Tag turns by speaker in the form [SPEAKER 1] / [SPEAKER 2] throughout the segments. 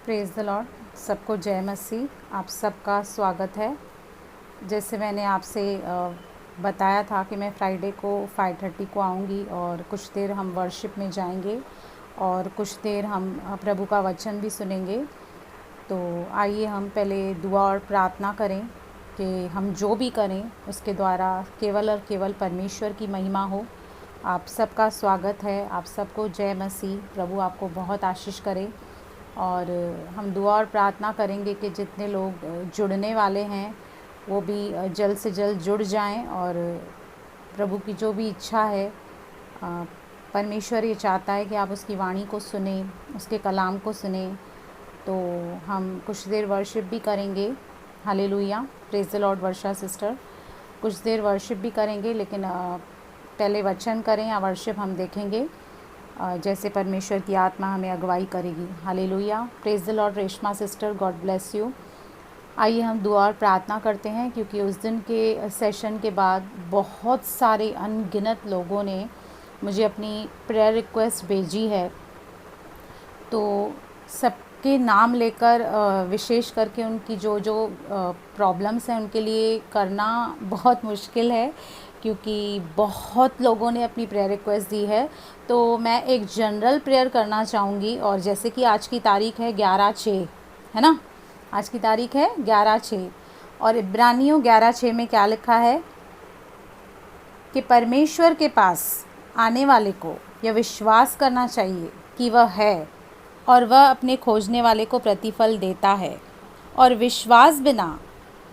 [SPEAKER 1] Praise the Lord. सबको जय मसीह। आप सबका स्वागत है। जैसे मैंने आपसे बताया था कि मैं फ्राइडे को 5:30 को आऊँगी और कुछ देर हम वर्शिप में जाएंगे और कुछ देर हम प्रभु का वचन भी सुनेंगे। तो आइए हम पहले दुआ और प्रार्थना करें कि हम जो भी करें उसके द्वारा केवल और केवल परमेश्वर की महिमा हो। आप सबका स्वागत है। आप सबको जय मसीह। प्रभु आपको बहुत आशीष करे। और हम दुआ और प्रार्थना करेंगे कि जितने लोग जुड़ने वाले हैं वो भी जल्द से जल्द जुड़ जाएं और प्रभु की जो भी इच्छा है, परमेश्वर ये चाहता है कि आप उसकी वाणी को सुने, उसके कलाम को सुने। तो हम कुछ देर वर्शिप भी करेंगे। Hallelujah, praise the Lord. Varsha sister कुछ देर वर्शिप भी करेंगे, लेकिन पहले वचन करें या वर्शिप हम देखेंगे जैसे परमेश्वर की आत्मा हमें अगुवाई करेगी। Hallelujah, praise the Lord. Reshma sister, God bless you. आइए हम दुआ और प्रार्थना करते हैं, क्योंकि उस दिन के सेशन के बाद बहुत सारे अनगिनत लोगों ने मुझे अपनी प्रेयर रिक्वेस्ट भेजी है। तो सबके नाम लेकर विशेष करके उनकी जो जो प्रॉब्लम्स हैं उनके लिए करना बहुत मुश्किल है, क्योंकि बहुत लोगों ने अपनी प्रेयर रिक्वेस्ट दी है। तो मैं एक जनरल प्रेयर करना चाहूँगी। और जैसे कि आज की तारीख है 11/6, है ना? आज की तारीख है 11/6 और इब्रानियों 11/6 में क्या लिखा है कि परमेश्वर के पास आने वाले को यह विश्वास करना चाहिए कि वह है और वह अपने खोजने वाले को प्रतिफल देता है, और विश्वास बिना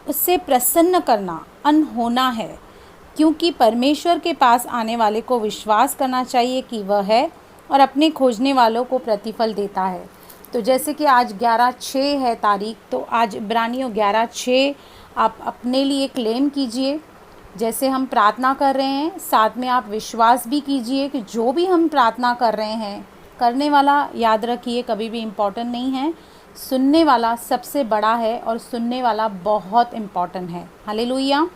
[SPEAKER 1] उससे प्रसन्न करना अनहोना है, क्योंकि परमेश्वर के पास आने वाले को विश्वास करना चाहिए कि वह है और अपने खोजने वालों को प्रतिफल देता है। तो जैसे कि आज 11/6 है तारीख, तो आज इब्रानियों 11/6 आप अपने लिए क्लेम कीजिए। जैसे हम प्रार्थना कर रहे हैं, साथ में आप विश्वास भी कीजिए कि जो भी हम प्रार्थना कर रहे हैं, करने वाला याद रखिए कभी भी इम्पोर्टेंट नहीं है, सुनने वाला सबसे बड़ा है और सुनने वाला बहुत इम्पोर्टेंट है। हालेलुया।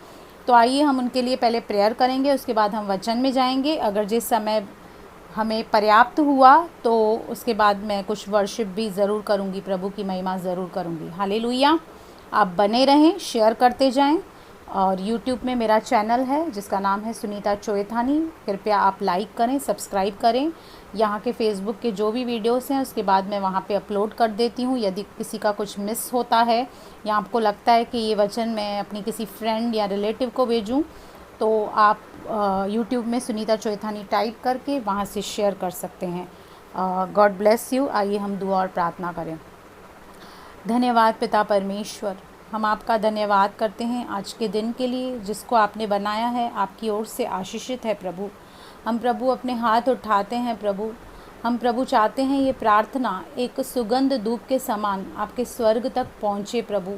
[SPEAKER 1] तो आइए हम उनके लिए पहले प्रेयर करेंगे, उसके बाद हम वचन में जाएंगे। अगर जिस समय हमें पर्याप्त हुआ तो उसके बाद मैं कुछ वर्शिप भी ज़रूर करूंगी, प्रभु की महिमा ज़रूर करूंगी। हालेलुया। आप बने रहें, शेयर करते जाएं। और YouTube में मेरा चैनल है जिसका नाम है सुनीता चोएथानी। कृपया आप लाइक करें, सब्सक्राइब करें। यहाँ के फेसबुक के जो भी वीडियोस हैं उसके बाद मैं वहाँ पे अपलोड कर देती हूँ। यदि किसी का कुछ मिस होता है या आपको लगता है कि ये वचन मैं अपनी किसी फ्रेंड या रिलेटिव को भेजूँ, तो आप YouTube में सुनीता चोएथानी टाइप करके वहाँ से शेयर कर सकते हैं। God bless you. आइए हम दुआ और प्रार्थना करें। धन्यवाद पिता परमेश्वर, हम आपका धन्यवाद करते हैं आज के दिन के लिए जिसको आपने बनाया है, आपकी ओर से आशीषित है प्रभु। हम प्रभु अपने हाथ उठाते हैं प्रभु। हम प्रभु चाहते हैं ये प्रार्थना एक सुगंध धूप के समान आपके स्वर्ग तक पहुँचे प्रभु।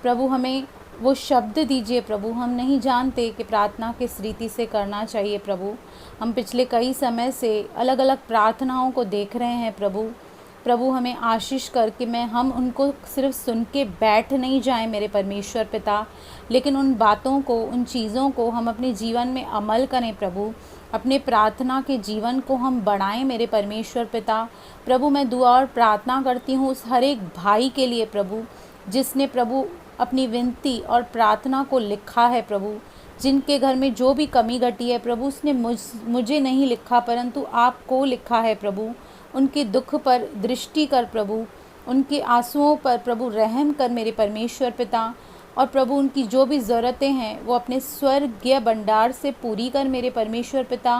[SPEAKER 1] प्रभु हमें वो शब्द दीजिए प्रभु। हम नहीं जानते कि प्रार्थना किस रीति से करना चाहिए प्रभु। हम पिछले कई समय से अलग अलग प्रार्थनाओं को देख रहे हैं प्रभु। प्रभु हमें आशीष करके हम उनको सिर्फ सुन के बैठ नहीं जाएं मेरे परमेश्वर पिता, लेकिन उन बातों को, उन चीज़ों को हम अपने जीवन में अमल करें प्रभु। अपने प्रार्थना के जीवन को हम बढ़ाएं मेरे परमेश्वर पिता। प्रभु मैं दुआ और प्रार्थना करती हूँ उस हर एक भाई के लिए प्रभु, जिसने प्रभु अपनी विनती और प्रार्थना को लिखा है प्रभु। जिनके घर में जो भी कमी घटी है प्रभु, उसने मुझे नहीं लिखा परंतु आपको लिखा है प्रभु। उनके दुख पर दृष्टि कर प्रभु, उनके आंसुओं पर प्रभु रहम कर मेरे परमेश्वर पिता। और प्रभु उनकी जो भी ज़रूरतें हैं वो अपने स्वर्गीय भंडार से पूरी कर मेरे परमेश्वर पिता।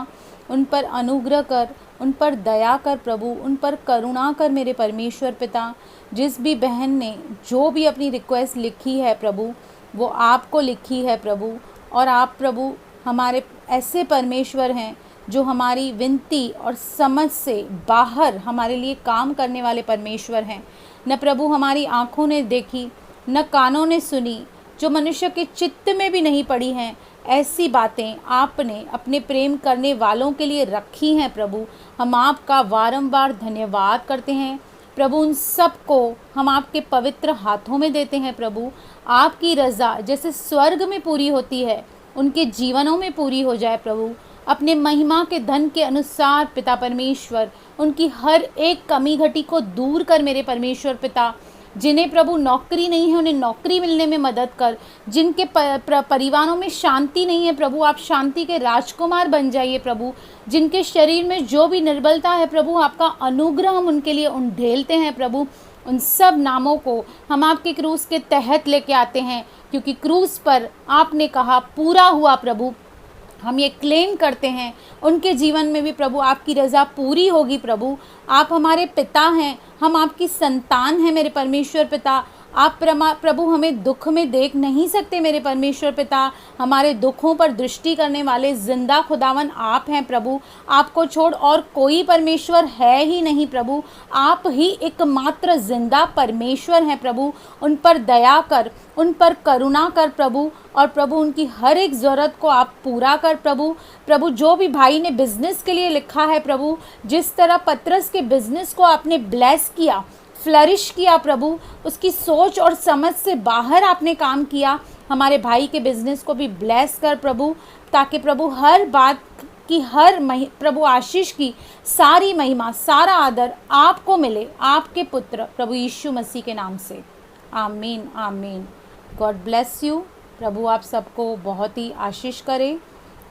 [SPEAKER 1] उन पर अनुग्रह कर, उन पर दया कर प्रभु, उन पर करुणा कर मेरे परमेश्वर पिता। जिस भी बहन ने जो भी अपनी रिक्वेस्ट लिखी है प्रभु, वो आपको लिखी है प्रभु। और आप प्रभु हमारे ऐसे परमेश्वर हैं जो हमारी विनती और समझ से बाहर हमारे लिए काम करने वाले परमेश्वर हैं। न प्रभु हमारी आँखों ने देखी, न कानों ने सुनी, जो मनुष्य के चित्त में भी नहीं पड़ी हैं, ऐसी बातें आपने अपने प्रेम करने वालों के लिए रखी हैं प्रभु। हम आपका वारंवार धन्यवाद करते हैं प्रभु। उन सब को हम आपके पवित्र हाथों में देते हैं प्रभु। आपकी रज़ा जैसे स्वर्ग में पूरी होती है, उनके जीवनों में पूरी हो जाए प्रभु। अपने महिमा के धन के अनुसार पिता परमेश्वर उनकी हर एक कमी घटी को दूर कर मेरे परमेश्वर पिता। जिन्हें प्रभु नौकरी नहीं है उन्हें नौकरी मिलने में मदद कर। जिनके परिवारों में शांति नहीं है प्रभु, आप शांति के राजकुमार बन जाइए प्रभु। जिनके शरीर में जो भी निर्बलता है प्रभु, आपका अनुग्रह हम उनके लिए उंडेलते हैं प्रभु। उन सब नामों को हम आपके क्रूस के तहत लेके आते हैं, क्योंकि क्रूस पर आपने कहा पूरा हुआ प्रभु। हम ये क्लेम करते हैं उनके जीवन में भी प्रभु आपकी रज़ा पूरी होगी प्रभु। आप हमारे पिता हैं, हम आपकी संतान हैं मेरे परमेश्वर पिता। आप प्रभु हमें दुख में देख नहीं सकते मेरे परमेश्वर पिता। हमारे दुखों पर दृष्टि करने वाले जिंदा खुदावन आप हैं प्रभु। आपको छोड़ और कोई परमेश्वर है ही नहीं प्रभु। आप ही एकमात्र जिंदा परमेश्वर हैं प्रभु। उन पर दया कर, उन पर करुणा कर प्रभु, और प्रभु उनकी हर एक ज़रूरत को आप पूरा कर प्रभु। प्रभु जो भी भाई ने बिजनेस के लिए लिखा है प्रभु, जिस तरह पतरस के बिजनेस को आपने ब्लेस किया, फ्लरिश किया प्रभु, उसकी सोच और समझ से बाहर आपने काम किया, हमारे भाई के बिजनेस को भी ब्लेस कर प्रभु, ताकि प्रभु हर बात की प्रभु आशीष की सारी महिमा सारा आदर आपको मिले, आपके पुत्र प्रभु यीशु मसीह के नाम से। आमीन आमीन। God bless you. प्रभु आप सबको बहुत ही आशीष करे।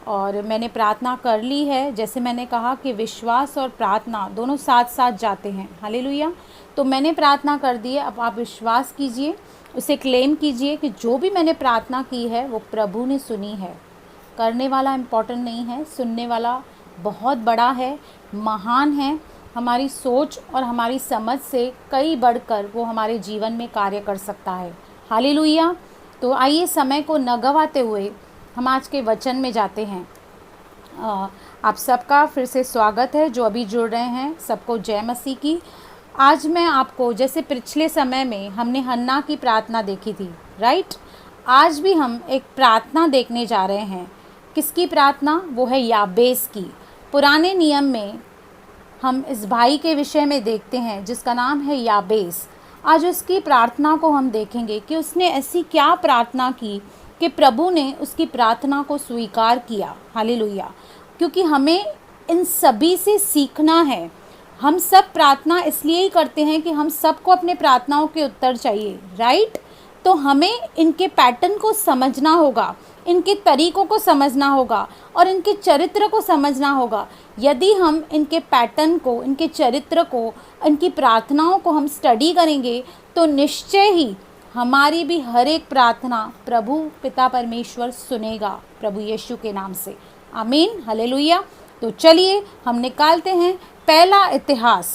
[SPEAKER 1] और मैंने प्रार्थना कर ली है, जैसे मैंने कहा कि विश्वास और प्रार्थना दोनों साथ साथ जाते हैं। हालेलुया। तो मैंने प्रार्थना कर दी है, अब आप विश्वास कीजिए, उसे क्लेम कीजिए कि जो भी मैंने प्रार्थना की है वो प्रभु ने सुनी है। करने वाला इम्पोर्टेंट नहीं है, सुनने वाला बहुत बड़ा है, महान है। हमारी सोच और हमारी समझ से कई बढ़कर वो हमारे जीवन में कार्य कर सकता है। हालेलुया। तो आइए समय को न गवाते हुए हम आज के वचन में जाते हैं। आप सबका फिर से स्वागत है, जो अभी जुड़ रहे हैं सबको जय मसीह की। आज मैं आपको, जैसे पिछले समय में हमने हन्ना की प्रार्थना देखी थी, राइट, आज भी हम एक प्रार्थना देखने जा रहे हैं। किसकी प्रार्थना? वो है याबेस की। पुराने नियम में हम इस भाई के विषय में देखते हैं जिसका नाम है याबेस। आज उसकी प्रार्थना को हम देखेंगे कि उसने ऐसी क्या प्रार्थना की कि प्रभु ने उसकी प्रार्थना को स्वीकार किया। हालेलुया। क्योंकि हमें इन सभी से सीखना है। हम सब प्रार्थना इसलिए ही करते हैं कि हम सबको अपने प्रार्थनाओं के उत्तर चाहिए, राइट। तो हमें इनके पैटर्न को समझना होगा, इनके तरीक़ों को समझना होगा और इनके चरित्र को समझना होगा। यदि हम इनके पैटर्न को, इनके चरित्र को, इनकी प्रार्थनाओं को हम स्टडी करेंगे तो निश्चय ही हमारी भी हर एक प्रार्थना प्रभु पिता परमेश्वर सुनेगा, प्रभु यीशु के नाम से। आमीन, हालेलुया। तो चलिए हम निकालते हैं पहला इतिहास।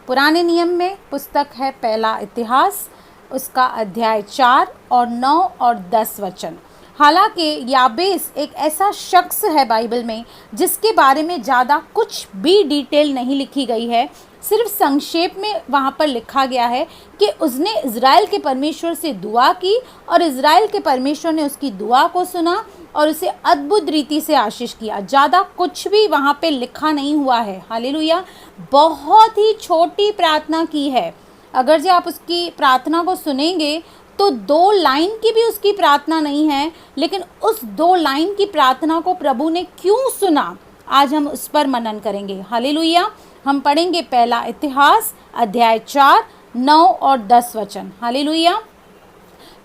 [SPEAKER 1] पुराने नियम में पुस्तक है पहला इतिहास, उसका अध्याय 4 और 9 और 10 वचन। हालांकि याबेस एक ऐसा शख्स है बाइबल में जिसके बारे में ज़्यादा कुछ भी डिटेल नहीं लिखी गई है, सिर्फ संक्षेप में वहाँ पर लिखा गया है कि उसने इज़राइल के परमेश्वर से दुआ की और इज़राइल के परमेश्वर ने उसकी दुआ को सुना और उसे अद्भुत रीति से आशीष किया। ज़्यादा कुछ भी वहाँ पे लिखा नहीं हुआ है। हालेलुया। बहुत ही छोटी प्रार्थना की है। अगर जो आप उसकी प्रार्थना को सुनेंगे तो 2 लाइन की भी उसकी प्रार्थना नहीं है, लेकिन उस 2 लाइन की प्रार्थना को प्रभु ने क्यों सुना, आज हम उस पर मनन करेंगे। हालेलुया। हम पढ़ेंगे पहला इतिहास अध्याय 4, 9 और 10 वचन। हालेलुया।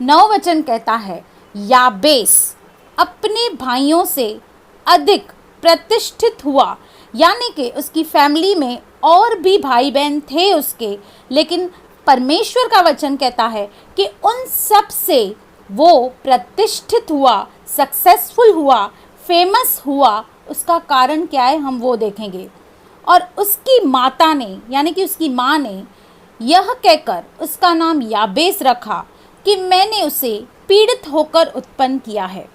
[SPEAKER 1] 9 वचन कहता है, याबेस अपने भाइयों से अधिक प्रतिष्ठित हुआ, यानी कि उसकी फैमिली में और भी भाई बहन थे उसके, लेकिन परमेश्वर का वचन कहता है कि उन सब से वो प्रतिष्ठित हुआ, सक्सेसफुल हुआ, फेमस हुआ। उसका कारण क्या है हम वो देखेंगे। और उसकी माता ने, यानी कि उसकी माँ ने यह कहकर उसका नाम याबेस रखा कि मैंने उसे पीड़ित होकर उत्पन्न किया है।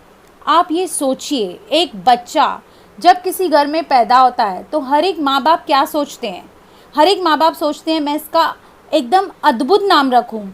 [SPEAKER 1] आप ये सोचिए, एक बच्चा जब किसी घर में पैदा होता है तो हर एक माँ बाप क्या सोचते हैं? हर एक माँ बाप सोचते हैं मैं इसका एकदम अद्भुत नाम रखूं।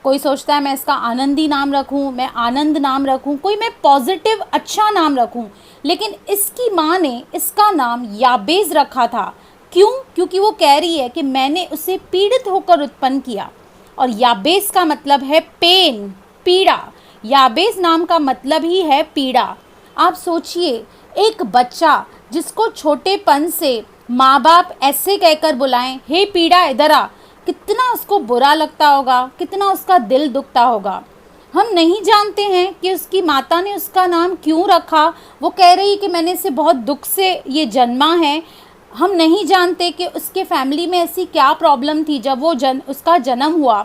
[SPEAKER 1] कोई सोचता है मैं इसका आनंदी नाम रखूं, मैं आनंद नाम रखूं, कोई मैं पॉजिटिव अच्छा नाम रखूं। लेकिन इसकी माँ ने इसका नाम याबेस रखा था। क्यों? क्योंकि वो कह रही है कि मैंने उसे पीड़ित होकर उत्पन्न किया। और याबेस का मतलब है पेन, पीड़ा। याबेस नाम का मतलब ही है पीड़ा। आप सोचिए, एक बच्चा जिसको छोटेपन से माँ बाप ऐसे कहकर बुलाएं, हे पीड़ा इधर आ, कितना उसको बुरा लगता होगा, कितना उसका दिल दुखता होगा। हम नहीं जानते हैं कि उसकी माता ने उसका नाम क्यों रखा। वो कह रही कि मैंने इसे बहुत दुख से ये जन्मा है। हम नहीं जानते कि उसके फैमिली में ऐसी क्या प्रॉब्लम थी जब वो उसका जन्म हुआ,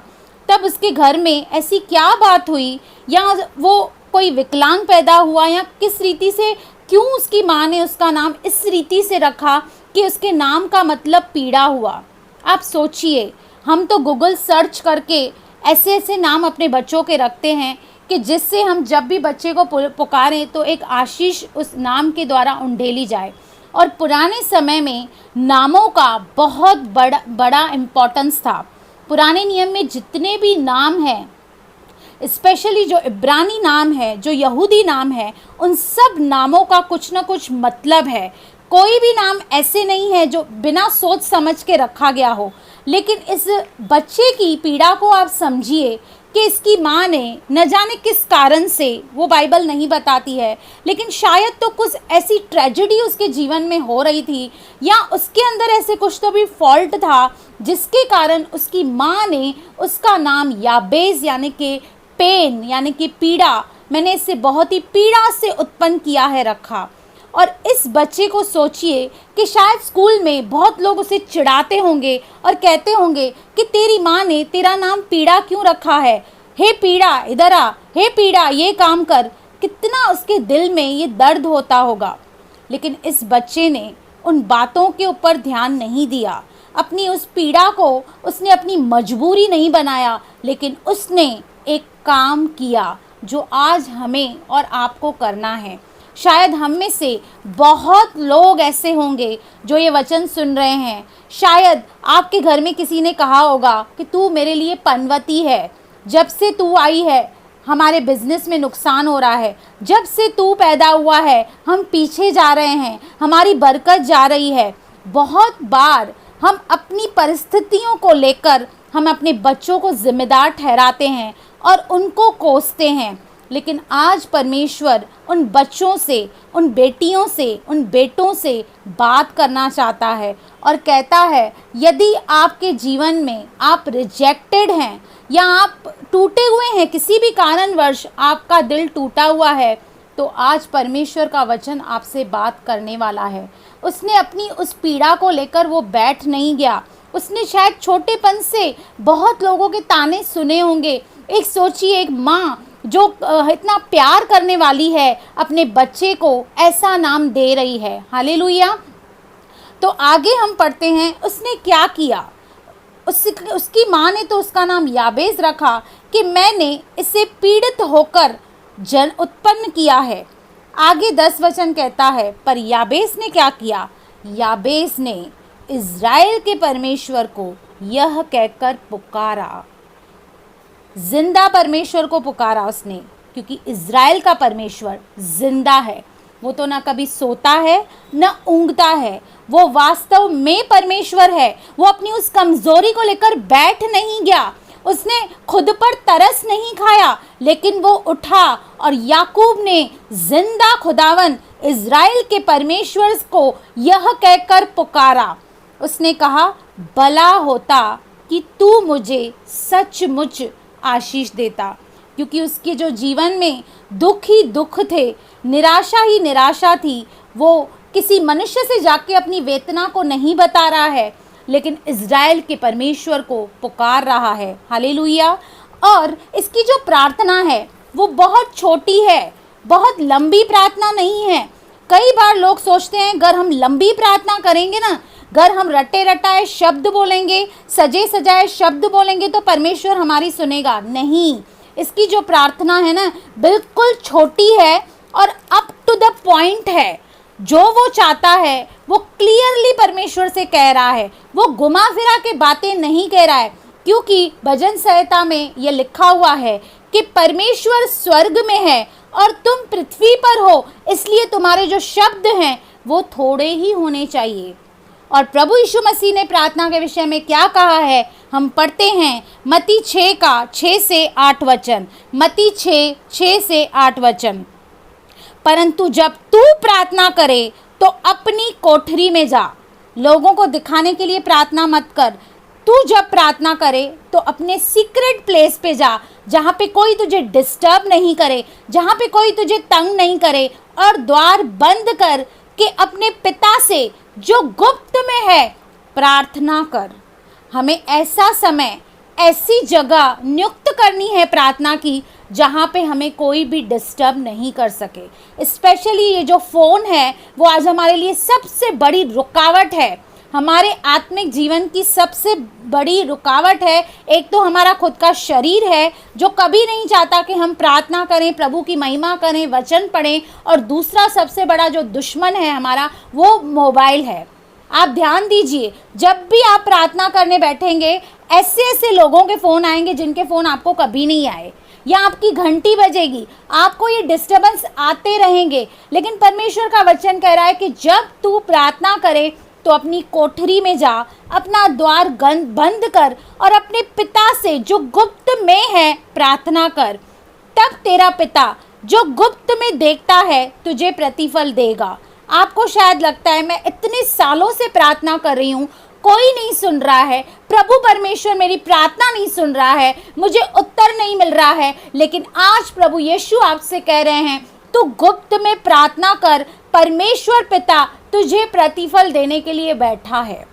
[SPEAKER 1] तब उसके घर में ऐसी क्या बात हुई, या वो कोई विकलांग पैदा हुआ, या किस रीति से क्यों उसकी माँ ने उसका नाम इस रीति से रखा कि उसके नाम का मतलब पीड़ा हुआ। आप सोचिए, हम तो गूगल सर्च करके ऐसे ऐसे नाम अपने बच्चों के रखते हैं कि जिससे हम जब भी बच्चे को पुकारें तो एक आशीष उस नाम के द्वारा उंडेली जाए। और पुराने समय में नामों का बहुत बड़ा इम्पोर्टेंस था। पुराने नियम में जितने भी नाम हैं, स्पेशली जो इब्रानी नाम है, जो यहूदी नाम है, उन सब नामों का कुछ ना कुछ मतलब है। कोई भी नाम ऐसे नहीं है जो बिना सोच समझ के रखा गया हो। लेकिन इस बच्चे की पीड़ा को आप समझिए कि इसकी माँ ने न जाने किस कारण से, वो बाइबल नहीं बताती है, लेकिन शायद तो कुछ ऐसी ट्रेजेडी उसके जीवन में हो रही थी, या उसके अंदर ऐसे कुछ तो भी फॉल्ट था जिसके कारण उसकी माँ ने उसका नाम याबेज यानी कि पेन यानी कि पीड़ा, मैंने इसे बहुत ही पीड़ा से उत्पन्न किया है, रखा। और इस बच्चे को सोचिए कि शायद स्कूल में बहुत लोग उसे चिढ़ाते होंगे और कहते होंगे कि तेरी माँ ने तेरा नाम पीड़ा क्यों रखा है, हे पीड़ा इधर आ, हे पीड़ा ये काम कर। कितना उसके दिल में ये दर्द होता होगा। लेकिन इस बच्चे ने उन बातों के ऊपर ध्यान नहीं दिया। अपनी उस पीड़ा को उसने अपनी मजबूरी नहीं बनाया, लेकिन उसने एक काम किया जो आज हमें और आपको करना है। शायद हम में से बहुत लोग ऐसे होंगे जो ये वचन सुन रहे हैं। शायद आपके घर में किसी ने कहा होगा कि तू मेरे लिए पनवती है, जब से तू आई है हमारे बिजनेस में नुकसान हो रहा है, जब से तू पैदा हुआ है हम पीछे जा रहे हैं, हमारी बरकत जा रही है। बहुत बार हम अपनी परिस्थितियों को लेकर हम अपने बच्चों को जिम्मेदार ठहराते हैं और उनको कोसते हैं। लेकिन आज परमेश्वर उन बच्चों से, उन बेटियों से, उन बेटों से बात करना चाहता है और कहता है, यदि आपके जीवन में आप रिजेक्टेड हैं या आप टूटे हुए हैं, किसी भी कारणवश आपका दिल टूटा हुआ है, तो आज परमेश्वर का वचन आपसे बात करने वाला है। उसने अपनी उस पीड़ा को लेकर वो बैठ नहीं गया। उसने शायद छोटेपन से बहुत लोगों के ताने सुने होंगे। एक सोचिए, एक माँ जो इतना प्यार करने वाली है अपने बच्चे को ऐसा नाम दे रही है। हालेलुया। तो आगे हम पढ़ते हैं उसने क्या किया। उसकी माँ ने तो उसका नाम याबेज रखा कि मैंने इसे पीड़ित होकर जन उत्पन्न किया है। आगे 10 वचन कहता है, पर याबेज ने क्या किया। याबेज ने इज़राइल के परमेश्वर को यह कहकर पुकारा, जिंदा परमेश्वर को पुकारा उसने, क्योंकि इज़राइल का परमेश्वर जिंदा है। वो तो ना कभी सोता है न ऊँघता है, वो वास्तव में परमेश्वर है। वो अपनी उस कमज़ोरी को लेकर बैठ नहीं गया, उसने खुद पर तरस नहीं खाया, लेकिन वो उठा और याकूब ने जिंदा खुदावन इज़राइल के परमेश्वर को यह कहकर पुकारा। उसने कहा, भला होता कि तू मुझे सचमुच आशीष देता, क्योंकि उसके जो जीवन में दुख ही दुख थे, निराशा ही निराशा थी। वो किसी मनुष्य से जाके अपनी वेदना को नहीं बता रहा है, लेकिन इज़राइल के परमेश्वर को पुकार रहा है। हालेलुया। और इसकी जो प्रार्थना है वो बहुत छोटी है, बहुत लंबी प्रार्थना नहीं है। कई बार लोग सोचते हैं अगर हम लंबी प्रार्थना करेंगे ना, अगर हम रटे रटाए शब्द बोलेंगे, सजे सजाए शब्द बोलेंगे तो परमेश्वर हमारी सुनेगा। नहीं, इसकी जो प्रार्थना है ना बिल्कुल छोटी है और अप टू द पॉइंट है। जो वो चाहता है वो क्लियरली परमेश्वर से कह रहा है, वो घुमा फिरा के बातें नहीं कह रहा है। क्योंकि भजन संहिता में ये लिखा हुआ है कि परमेश्वर स्वर्ग में है और तुम पृथ्वी पर हो, इसलिए तुम्हारे जो शब्द हैं वो थोड़े ही होने चाहिए। और प्रभु यीशु मसीह ने प्रार्थना के विषय में क्या कहा है, हम पढ़ते हैं मत्ती 6 का 6 से 8 वचन। मत्ती 6 से 8 वचन। परंतु जब तू प्रार्थना करे तो अपनी कोठरी में जा, लोगों को दिखाने के लिए प्रार्थना मत कर। तू जब प्रार्थना करे तो अपने सीक्रेट प्लेस पे जा, जहाँ पे कोई तुझे डिस्टर्ब नहीं करे, जहाँ पे कोई तुझे तंग नहीं करे, और द्वार बंद कर के अपने पिता से जो गुप्त में है प्रार्थना कर। हमें ऐसा समय, ऐसी जगह नियुक्त करनी है प्रार्थना की, जहाँ पे हमें कोई भी डिस्टर्ब नहीं कर सके। स्पेशली ये जो फ़ोन है वो आज हमारे लिए सबसे बड़ी रुकावट है, हमारे आत्मिक जीवन की सबसे बड़ी रुकावट है। एक तो हमारा खुद का शरीर है जो कभी नहीं चाहता कि हम प्रार्थना करें, प्रभु की महिमा करें, वचन पढ़ें, और दूसरा सबसे बड़ा जो दुश्मन है हमारा वो मोबाइल है। आप ध्यान दीजिए, जब भी आप प्रार्थना करने बैठेंगे ऐसे ऐसे लोगों के फ़ोन आएंगे जिनके फ़ोन आपको कभी नहीं आए, या आपकी घंटी बजेगी, आपको ये डिस्टर्बेंस आते रहेंगे। लेकिन परमेश्वर का वचन कह रहा है कि जब तू प्रार्थना करे तो अपनी कोठरी में जा, अपना द्वार बंद कर और अपने पिता से जो गुप्त में है प्रार्थना कर। तब तेरा पिता जो गुप्त में देखता है तुझे प्रतिफल देगा। आपको शायद लगता है मैं इतने सालों से प्रार्थना कर रही हूँ, कोई नहीं सुन रहा है, प्रभु परमेश्वर मेरी प्रार्थना नहीं सुन रहा है, मुझे उत्तर नहीं मिल रहा है। लेकिन आज प्रभु यीशु आपसे कह रहे हैं तू गुप्त में प्रार्थना कर, परमेश्वर पिता तुझे प्रतिफल देने के लिए बैठा है,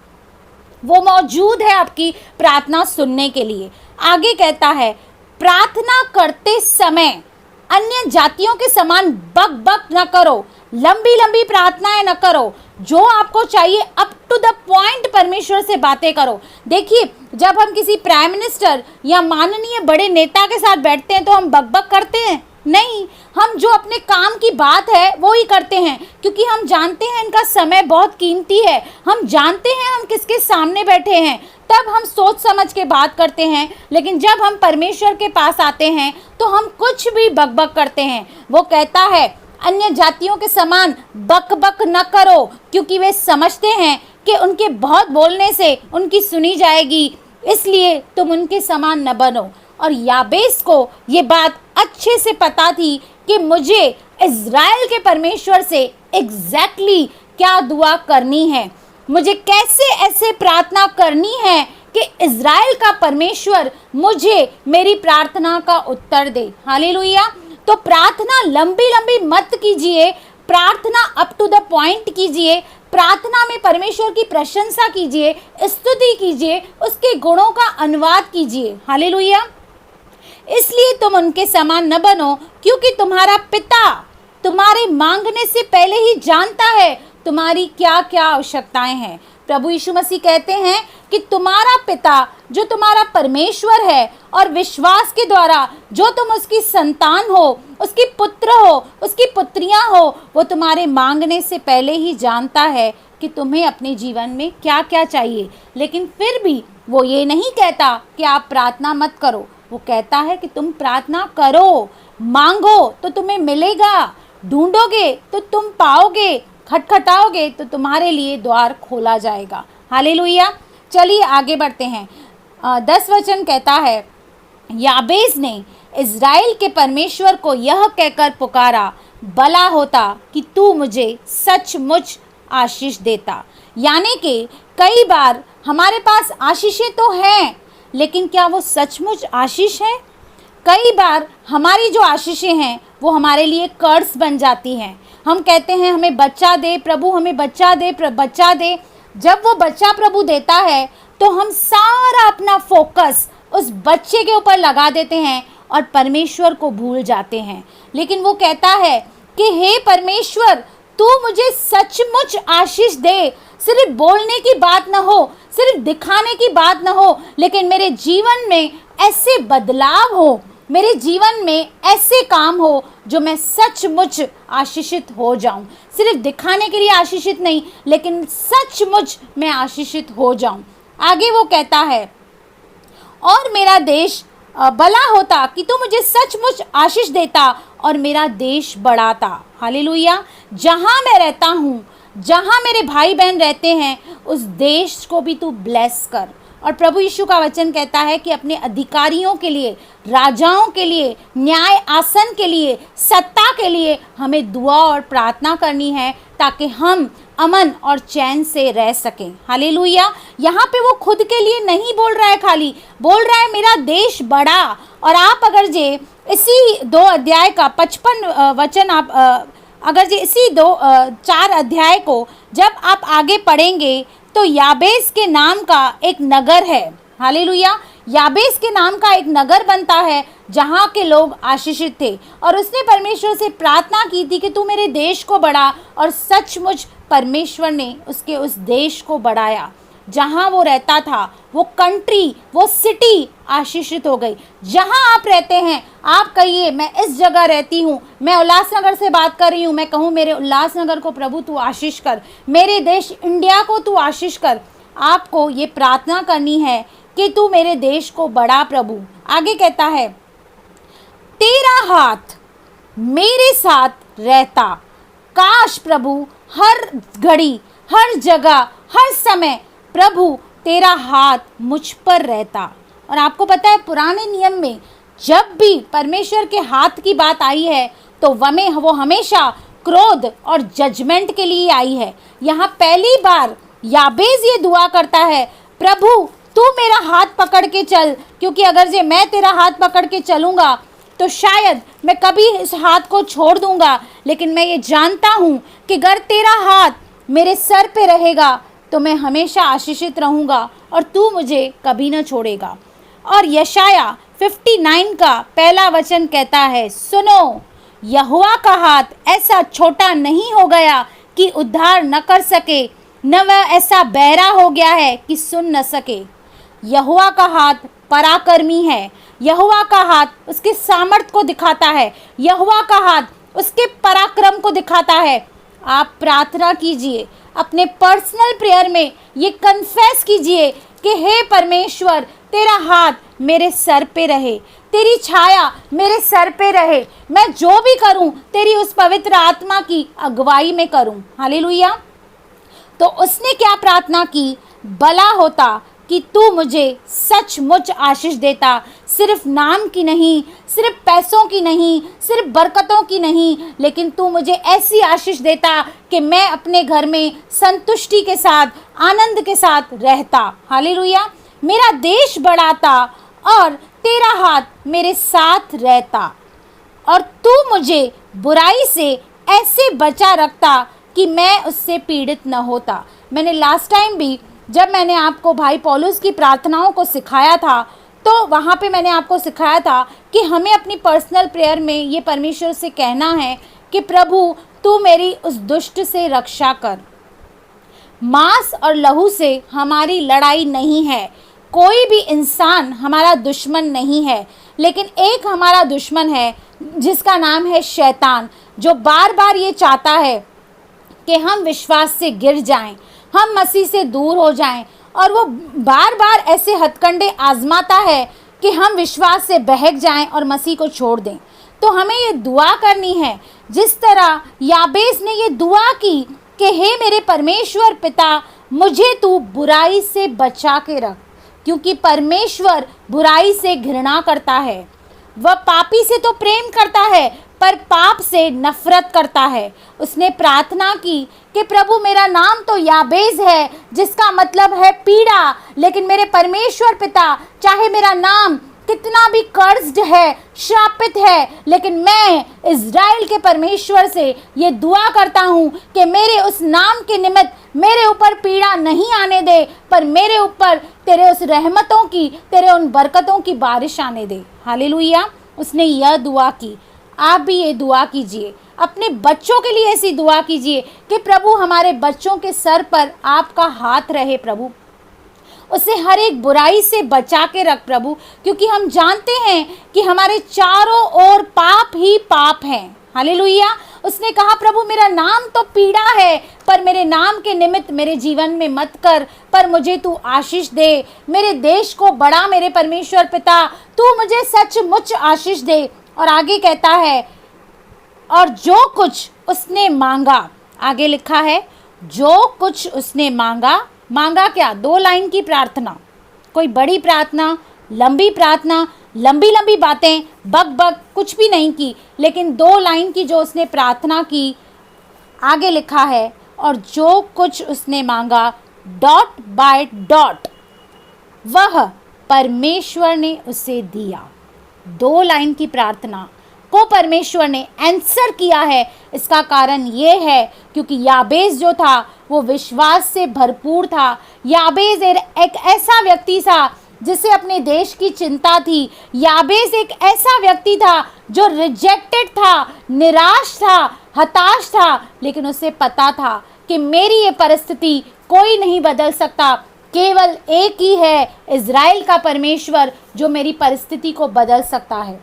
[SPEAKER 1] वो मौजूद है आपकी प्रार्थना सुनने के लिए। आगे कहता है प्रार्थना करते समय अन्य जातियों के समान बक बक न करो, लंबी लंबी प्रार्थनाएं न करो, जो आपको चाहिए अप टू द पॉइंट परमेश्वर से बातें करो। देखिए, जब हम किसी प्राइम मिनिस्टर या माननीय बड़े नेता के साथ बैठते हैं तो हम बकबक करते हैं? नहीं, हम जो अपने काम की बात है वो ही करते हैं, क्योंकि हम जानते हैं इनका समय बहुत कीमती है, हम जानते हैं हम किसके सामने बैठे हैं, तब हम सोच समझ के बात करते हैं। लेकिन जब हम परमेश्वर के पास आते हैं तो हम कुछ भी बकबक करते हैं। वो कहता है अन्य जातियों के समान बक बक न करो, क्योंकि वे समझते हैं कि उनके बहुत बोलने से उनकी सुनी जाएगी, इसलिए तुम उनके समान न बनो। और याबेस को ये बात अच्छे से पता थी कि मुझे इज़राइल के परमेश्वर से एग्जैक्टली क्या दुआ करनी है, मुझे कैसे ऐसे प्रार्थना करनी है कि इज़राइल का परमेश्वर मुझे मेरी प्रार्थना का उत्तर दे। हालेलुया। तो प्रार्थना लंबी लंबी मत कीजिए, प्रार्थना अप टू द पॉइंट कीजिए, प्रार्थना में परमेश्वर की प्रशंसा कीजिए, स्तुति कीजिए, उसके गुणों का अनुवाद कीजिए। हालेलुया। इसलिए तुम उनके समान न बनो, क्योंकि तुम्हारा पिता तुम्हारे मांगने से पहले ही जानता है तुम्हारी क्या क्या आवश्यकताएं हैं। प्रभु यीशु मसीह कहते हैं कि तुम्हारा पिता जो तुम्हारा परमेश्वर है और विश्वास के द्वारा जो तुम उसकी संतान हो, उसकी पुत्र हो, उसकी पुत्रियां हो, वो तुम्हारे मांगने से पहले ही जानता है कि तुम्हें अपने जीवन में क्या क्या चाहिए। लेकिन फिर भी वो ये नहीं कहता कि आप प्रार्थना मत करो, वो कहता है कि तुम प्रार्थना करो, मांगो तो तुम्हें मिलेगा, ढूंढोगे तो तुम पाओगे, खटखटाओगे तो तुम्हारे लिए द्वार खोला जाएगा। हालेलुया। चलिए आगे बढ़ते हैं। 10 वचन कहता है याबेस ने इज़राइल के परमेश्वर को यह कहकर पुकारा, भला होता कि तू मुझे सचमुच आशीष देता। यानी कि कई बार हमारे पास आशीषें तो हैं, लेकिन क्या वो सचमुच आशीष है? कई बार हमारी जो आशीषें हैं वो हमारे लिए कर्ज बन जाती हैं। हम कहते हैं हमें बच्चा दे प्रभु, हमें बच्चा दे, बच्चा दे। जब वो बच्चा प्रभु देता है तो हम सारा अपना फोकस उस बच्चे के ऊपर लगा देते हैं और परमेश्वर को भूल जाते हैं। लेकिन वो कहता है कि हे परमेश्वर, तू मुझे सचमुच आशीष दे। सिर्फ बोलने की बात न हो, सिर्फ दिखाने की बात न हो, लेकिन मेरे जीवन में ऐसे बदलाव हो, मेरे जीवन में ऐसे काम हो जो मैं सचमुच आशीषित हो जाऊं। सिर्फ दिखाने के लिए आशीषित नहीं, लेकिन सचमुच मैं आशीषित हो जाऊं। आगे वो कहता है और मेरा देश भला होता कि तू मुझे सचमुच आशीष देता और मेरा देश बढ़ाता। हालेलुया। जहाँ मैं रहता हूँ, जहाँ मेरे भाई बहन रहते हैं, उस देश को भी तू ब्लेस कर, और प्रभु यीशु का वचन कहता है कि अपने अधिकारियों के लिए, राजाओं के लिए, न्याय आसन के लिए, सत्ता के लिए हमें दुआ और प्रार्थना करनी है ताकि हम अमन और चैन से रह सकें। हालेलुया। यहाँ पे वो खुद के लिए नहीं बोल रहा है, खाली बोल रहा है मेरा देश बड़ा। और आप अगर जे इसी 2 अध्याय का 55 वचन आप अगर जे इसी 4 अध्याय को जब आप आगे पढ़ेंगे तो याबेस के नाम का एक नगर है। हालेलुया। याबेस के नाम का एक नगर बनता है जहाँ के लोग आशीषित थे, और उसने परमेश्वर से प्रार्थना की थी कि तू मेरे देश को बढ़ा, और सचमुच परमेश्वर ने उसके उस देश को बढ़ाया। जहाँ वो रहता था, वो कंट्री, वो सिटी आशीषित हो गई। जहाँ आप रहते हैं, आप कहिए मैं इस जगह रहती हूँ, मैं उल्लासनगर से बात कर रही हूँ, मैं कहूँ मेरे उल्लासनगर को प्रभु तू आशीष कर, मेरे देश इंडिया को तू आशीष कर। आपको ये प्रार्थना करनी है कि तू मेरे देश को बढ़ा प्रभु। आगे कहता है, तेरा हाथ मेरे साथ रहता, काश प्रभु हर घड़ी, हर जगह, हर समय प्रभु तेरा हाथ मुझ पर रहता। और आपको पता है पुराने नियम में जब भी परमेश्वर के हाथ की बात आई है तो वो हमेशा क्रोध और जजमेंट के लिए आई है। यहाँ पहली बार याबेस ये दुआ करता है, प्रभु तू मेरा हाथ पकड़ के चल, क्योंकि अगर जे मैं तेरा हाथ पकड़ के चलूँगा तो शायद मैं कभी इस हाथ को छोड़ दूँगा, लेकिन मैं ये जानता हूँ कि अगर तेरा हाथ मेरे सर पे रहेगा तो मैं हमेशा आशीषित रहूँगा और तू मुझे कभी न छोड़ेगा। और यशाया 59 का पहला वचन कहता है, सुनो यहोवा का हाथ ऐसा छोटा नहीं हो गया कि उद्धार न कर सके, न वह ऐसा बहरा हो गया है कि सुन न सके। यहोवा का हाथ पराक्रमी है, यहोवा का हाथ उसके सामर्थ को दिखाता है, यहोवा का हाथ उसके पराक्रम को दिखाता है। आप प्रार्थना कीजिए, अपने पर्सनल प्रेयर में ये कन्फेस कीजिए कि हे परमेश्वर तेरा हाथ मेरे सर पे रहे, तेरी छाया मेरे सर पे रहे, मैं जो भी करूं तेरी उस पवित्र आत्मा की अगुवाई में करूं। हालेलुया। तो उसने क्या प्रार्थना की, भला होता कि तू मुझे सचमुच आशीष देता, सिर्फ नाम की नहीं, सिर्फ पैसों की नहीं, सिर्फ बरकतों की नहीं, लेकिन तू मुझे ऐसी आशीष देता कि मैं अपने घर में संतुष्टि के साथ, आनंद के साथ रहता। हालेलुया। मेरा देश बढ़ाता और तेरा हाथ मेरे साथ रहता, और तू मुझे बुराई से ऐसे बचा रखता कि मैं उससे पीड़ित न होता। मैंने लास्ट टाइम भी जब मैंने आपको भाई पौलुस की प्रार्थनाओं को सिखाया था तो वहाँ पे मैंने आपको सिखाया था कि हमें अपनी पर्सनल प्रेयर में ये परमेश्वर से कहना है कि प्रभु तू मेरी उस दुष्ट से रक्षा कर। मांस और लहू से हमारी लड़ाई नहीं है, कोई भी इंसान हमारा दुश्मन नहीं है, लेकिन एक हमारा दुश्मन है जिसका नाम है शैतान, जो बार बार ये चाहता है कि हम विश्वास से गिर जाएं, हम मसीह से दूर हो जाएं, और वो बार बार ऐसे हथकंडे आजमाता है कि हम विश्वास से बहक जाएं और मसीह को छोड़ दें। तो हमें ये दुआ करनी है जिस तरह याबेस ने ये दुआ की कि हे मेरे परमेश्वर पिता, मुझे तू बुराई से बचा के रख, क्योंकि परमेश्वर बुराई से घृणा करता है। वह पापी से तो प्रेम करता है पर पाप से नफरत करता है। उसने प्रार्थना की कि प्रभु मेरा नाम तो याबेस है जिसका मतलब है पीड़ा, लेकिन मेरे परमेश्वर पिता चाहे मेरा नाम कितना भी कर्स्ड है, श्रापित है, लेकिन मैं इज़राइल के परमेश्वर से ये दुआ करता हूँ कि मेरे उस नाम के निमित्त मेरे ऊपर पीड़ा नहीं आने दे, पर मेरे ऊपर तेरे उस रहमतों की, तेरे उन बरकतों की बारिश आने दे। हालेलुया। उसने यह दुआ की। आप भी ये दुआ कीजिए, अपने बच्चों के लिए ऐसी दुआ कीजिए कि प्रभु हमारे बच्चों के सर पर आपका हाथ रहे प्रभु, उसे हर एक बुराई से बचा के रख प्रभु, क्योंकि हम जानते हैं कि हमारे चारों ओर पाप ही पाप हैं। हालेलुया। उसने कहा प्रभु मेरा नाम तो पीड़ा है, पर मेरे नाम के निमित्त मेरे जीवन में मत कर, पर मुझे तू आशीष दे, मेरे देश को बढ़ा मेरे परमेश्वर पिता, तू मुझे सचमुच आशीष दे। और आगे कहता है, और जो कुछ उसने मांगा, आगे लिखा है जो कुछ उसने मांगा, मांगा क्या? 2 लाइन की प्रार्थना,
[SPEAKER 2] कोई बड़ी प्रार्थना, लंबी लंबी बातें, बक बक कुछ भी नहीं की, लेकिन 2 लाइन की जो उसने प्रार्थना की, आगे लिखा है, और जो कुछ उसने मांगा डॉट बाय डॉट वह परमेश्वर ने उसे दिया। 2 लाइन की प्रार्थना को परमेश्वर ने आंसर किया है। इसका कारण ये है क्योंकि याबेस जो था वो विश्वास से भरपूर था। याबेस एक ऐसा व्यक्ति था जिसे अपने देश की चिंता थी। याबेस एक ऐसा व्यक्ति था जो रिजेक्टेड था, निराश था, हताश था, लेकिन उसे पता था कि मेरी ये परिस्थिति कोई नहीं बदल सकता, केवल एक ही है, इज़राइल का परमेश्वर, जो मेरी परिस्थिति को बदल सकता है।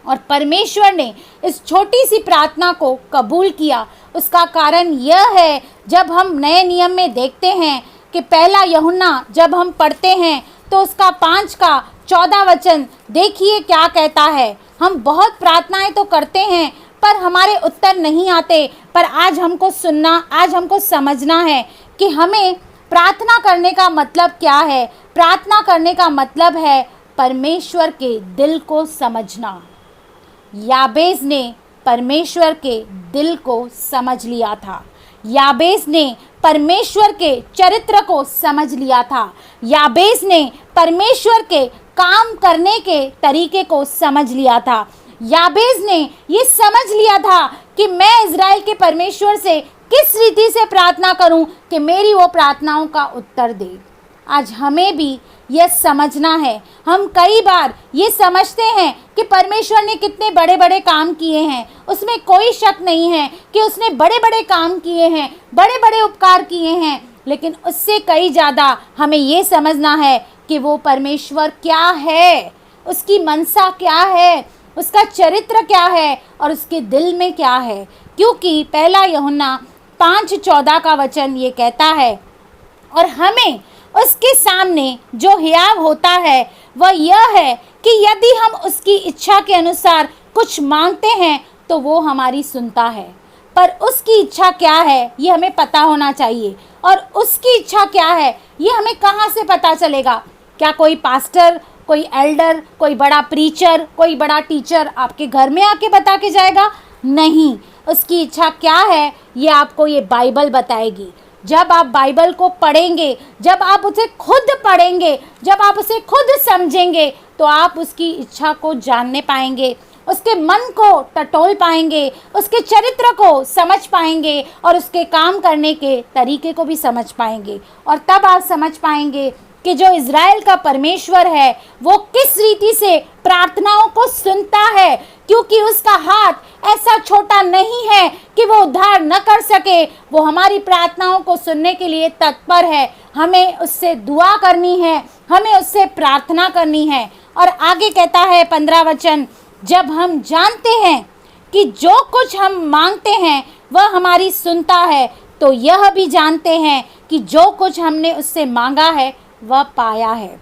[SPEAKER 2] और परमेश्वर ने इस छोटी सी प्रार्थना को कबूल किया। उसका कारण यह है, जब हम नए नियम में देखते हैं कि पहला यूहन्ना जब हम पढ़ते हैं तो उसका 5 का 14 वचन देखिए क्या कहता है। हम बहुत प्रार्थनाएं तो करते हैं पर हमारे उत्तर नहीं आते, पर आज हमको सुनना, आज हमको समझना है कि हमें प्रार्थना करने का मतलब क्या है। प्रार्थना करने का मतलब है परमेश्वर के दिल को समझना। याबेस ने परमेश्वर के दिल को समझ लिया था। याबेस ने परमेश्वर के चरित्र को समझ लिया था। याबेस ने परमेश्वर के काम करने के तरीके को समझ लिया था। याबेस ने ये समझ लिया था कि मैं इज़राइल के परमेश्वर से किस रीति से प्रार्थना करूं कि मेरी वो प्रार्थनाओं का उत्तर दे। आज हमें भी यह समझना है। हम कई बार ये समझते हैं कि परमेश्वर ने कितने बड़े बड़े काम किए हैं, उसमें कोई शक नहीं है कि उसने बड़े बड़े काम किए हैं, बड़े बड़े उपकार किए हैं, लेकिन उससे कई ज़्यादा हमें ये समझना है कि वो परमेश्वर क्या है, उसकी मनसा क्या है, उसका चरित्र क्या है और उसके दिल में क्या है। क्योंकि पहला यूहन्ना 5:14 का वचन ये कहता है, और हमें उसके सामने जो हियाव होता है वह यह है कि यदि हम उसकी इच्छा के अनुसार कुछ मांगते हैं तो वो हमारी सुनता है। पर उसकी इच्छा क्या है ये हमें पता होना चाहिए, और उसकी इच्छा क्या है ये हमें कहाँ से पता चलेगा। क्या कोई पास्टर, कोई एल्डर, कोई बड़ा प्रीचर, कोई बड़ा टीचर आपके घर में आके बता के जाएगा? नहीं। उसकी इच्छा क्या है ये आपको ये बाइबल बताएगी। जब आप बाइबल को पढ़ेंगे, जब आप उसे खुद पढ़ेंगे, जब आप उसे खुद समझेंगे, तो आप उसकी इच्छा को जानने पाएंगे, उसके मन को टटोल पाएंगे, उसके चरित्र को समझ पाएंगे और उसके काम करने के तरीके को भी समझ पाएंगे। और तब आप समझ पाएंगे कि जो इज़राइल का परमेश्वर है वो किस रीति से प्रार्थनाओं को सुनता है, क्योंकि उसका हाथ ऐसा छोटा नहीं है कि वो उद्धार न कर सके। वो हमारी प्रार्थनाओं को सुनने के लिए तत्पर है। हमें उससे दुआ करनी है, हमें उससे प्रार्थना करनी है। और आगे कहता है 15 वचन, जब हम जानते हैं कि जो कुछ हम मांगते हैं वह हमारी सुनता है, तो यह भी जानते हैं कि जो कुछ हमने उससे मांगा है वह पाया है।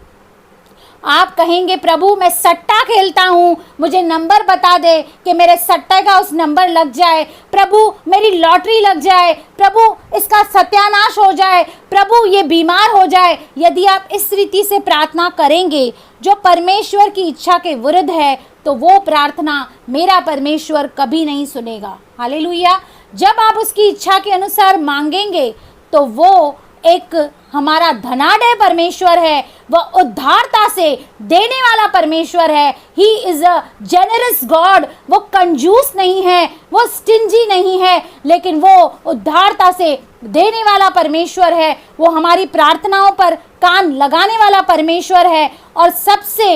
[SPEAKER 2] आप कहेंगे, प्रभु मैं सट्टा खेलता हूँ, मुझे नंबर बता दे कि मेरे सट्टे का उस नंबर लग जाए, प्रभु मेरी लॉटरी लग जाए, प्रभु इसका सत्यानाश हो जाए, प्रभु ये बीमार हो जाए। यदि आप इस रीति से प्रार्थना करेंगे जो परमेश्वर की इच्छा के विरुद्ध है, तो वो प्रार्थना मेरा परमेश्वर कभी नहीं सुनेगा। हालेलुया। जब आप उसकी इच्छा के अनुसार मांगेंगे तो वो एक हमारा धनाढ्य परमेश्वर है, वह उद्धारता से देने वाला परमेश्वर है। He is a generous God. वो कंजूस नहीं है, वो स्टिंजी नहीं है, लेकिन वो उद्धारता से देने वाला परमेश्वर है। वो हमारी प्रार्थनाओं पर कान लगाने वाला परमेश्वर है। और सबसे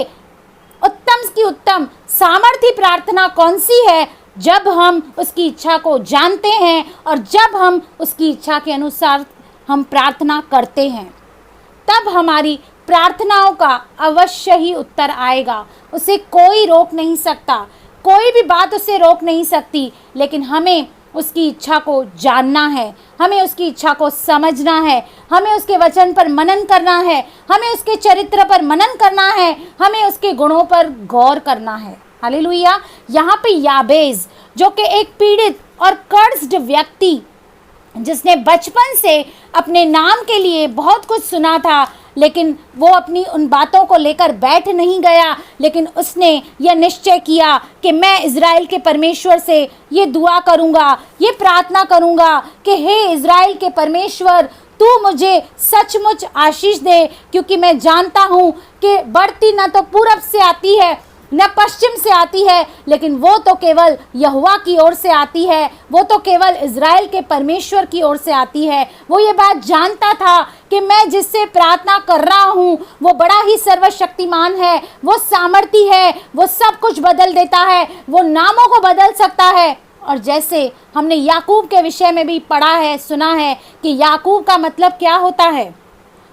[SPEAKER 2] उत्तम की उत्तम सामर्थी प्रार्थना कौन सी है? जब हम उसकी इच्छा को जानते हैं और जब हम उसकी इच्छा के अनुसार हम प्रार्थना करते हैं, तब हमारी प्रार्थनाओं का अवश्य ही उत्तर आएगा। उसे कोई रोक नहीं सकता, कोई भी बात उसे रोक नहीं सकती। लेकिन हमें उसकी इच्छा को जानना है, हमें उसकी इच्छा को समझना है, हमें उसके वचन पर मनन करना है, हमें उसके चरित्र पर मनन करना है, हमें उसके गुणों पर गौर करना है। हालेलुया। यहाँ पे याबेस, जो कि एक पीड़ित और कर्ज्ड व्यक्ति, जिसने बचपन से अपने नाम के लिए बहुत कुछ सुना था, लेकिन वो अपनी उन बातों को लेकर बैठ नहीं गया, लेकिन उसने यह निश्चय किया कि मैं इज़राइल के परमेश्वर से ये दुआ करूँगा, ये प्रार्थना करूँगा कि हे इज़राइल के परमेश्वर, तू मुझे सचमुच आशीष दे, क्योंकि मैं जानता हूँ कि बढ़ती न तो पूरब से आती है न पश्चिम से आती है, लेकिन वो तो केवल यहोवा की ओर से आती है, वो तो केवल इज़राइल के परमेश्वर की ओर से आती है। वो ये बात जानता था कि मैं जिससे प्रार्थना कर रहा हूँ वो बड़ा ही सर्वशक्तिमान है, वो सामर्थी है, वो सब कुछ बदल देता है, वो नामों को बदल सकता है। और जैसे हमने याकूब के विषय में भी पढ़ा है, सुना है कि याकूब का मतलब क्या होता है।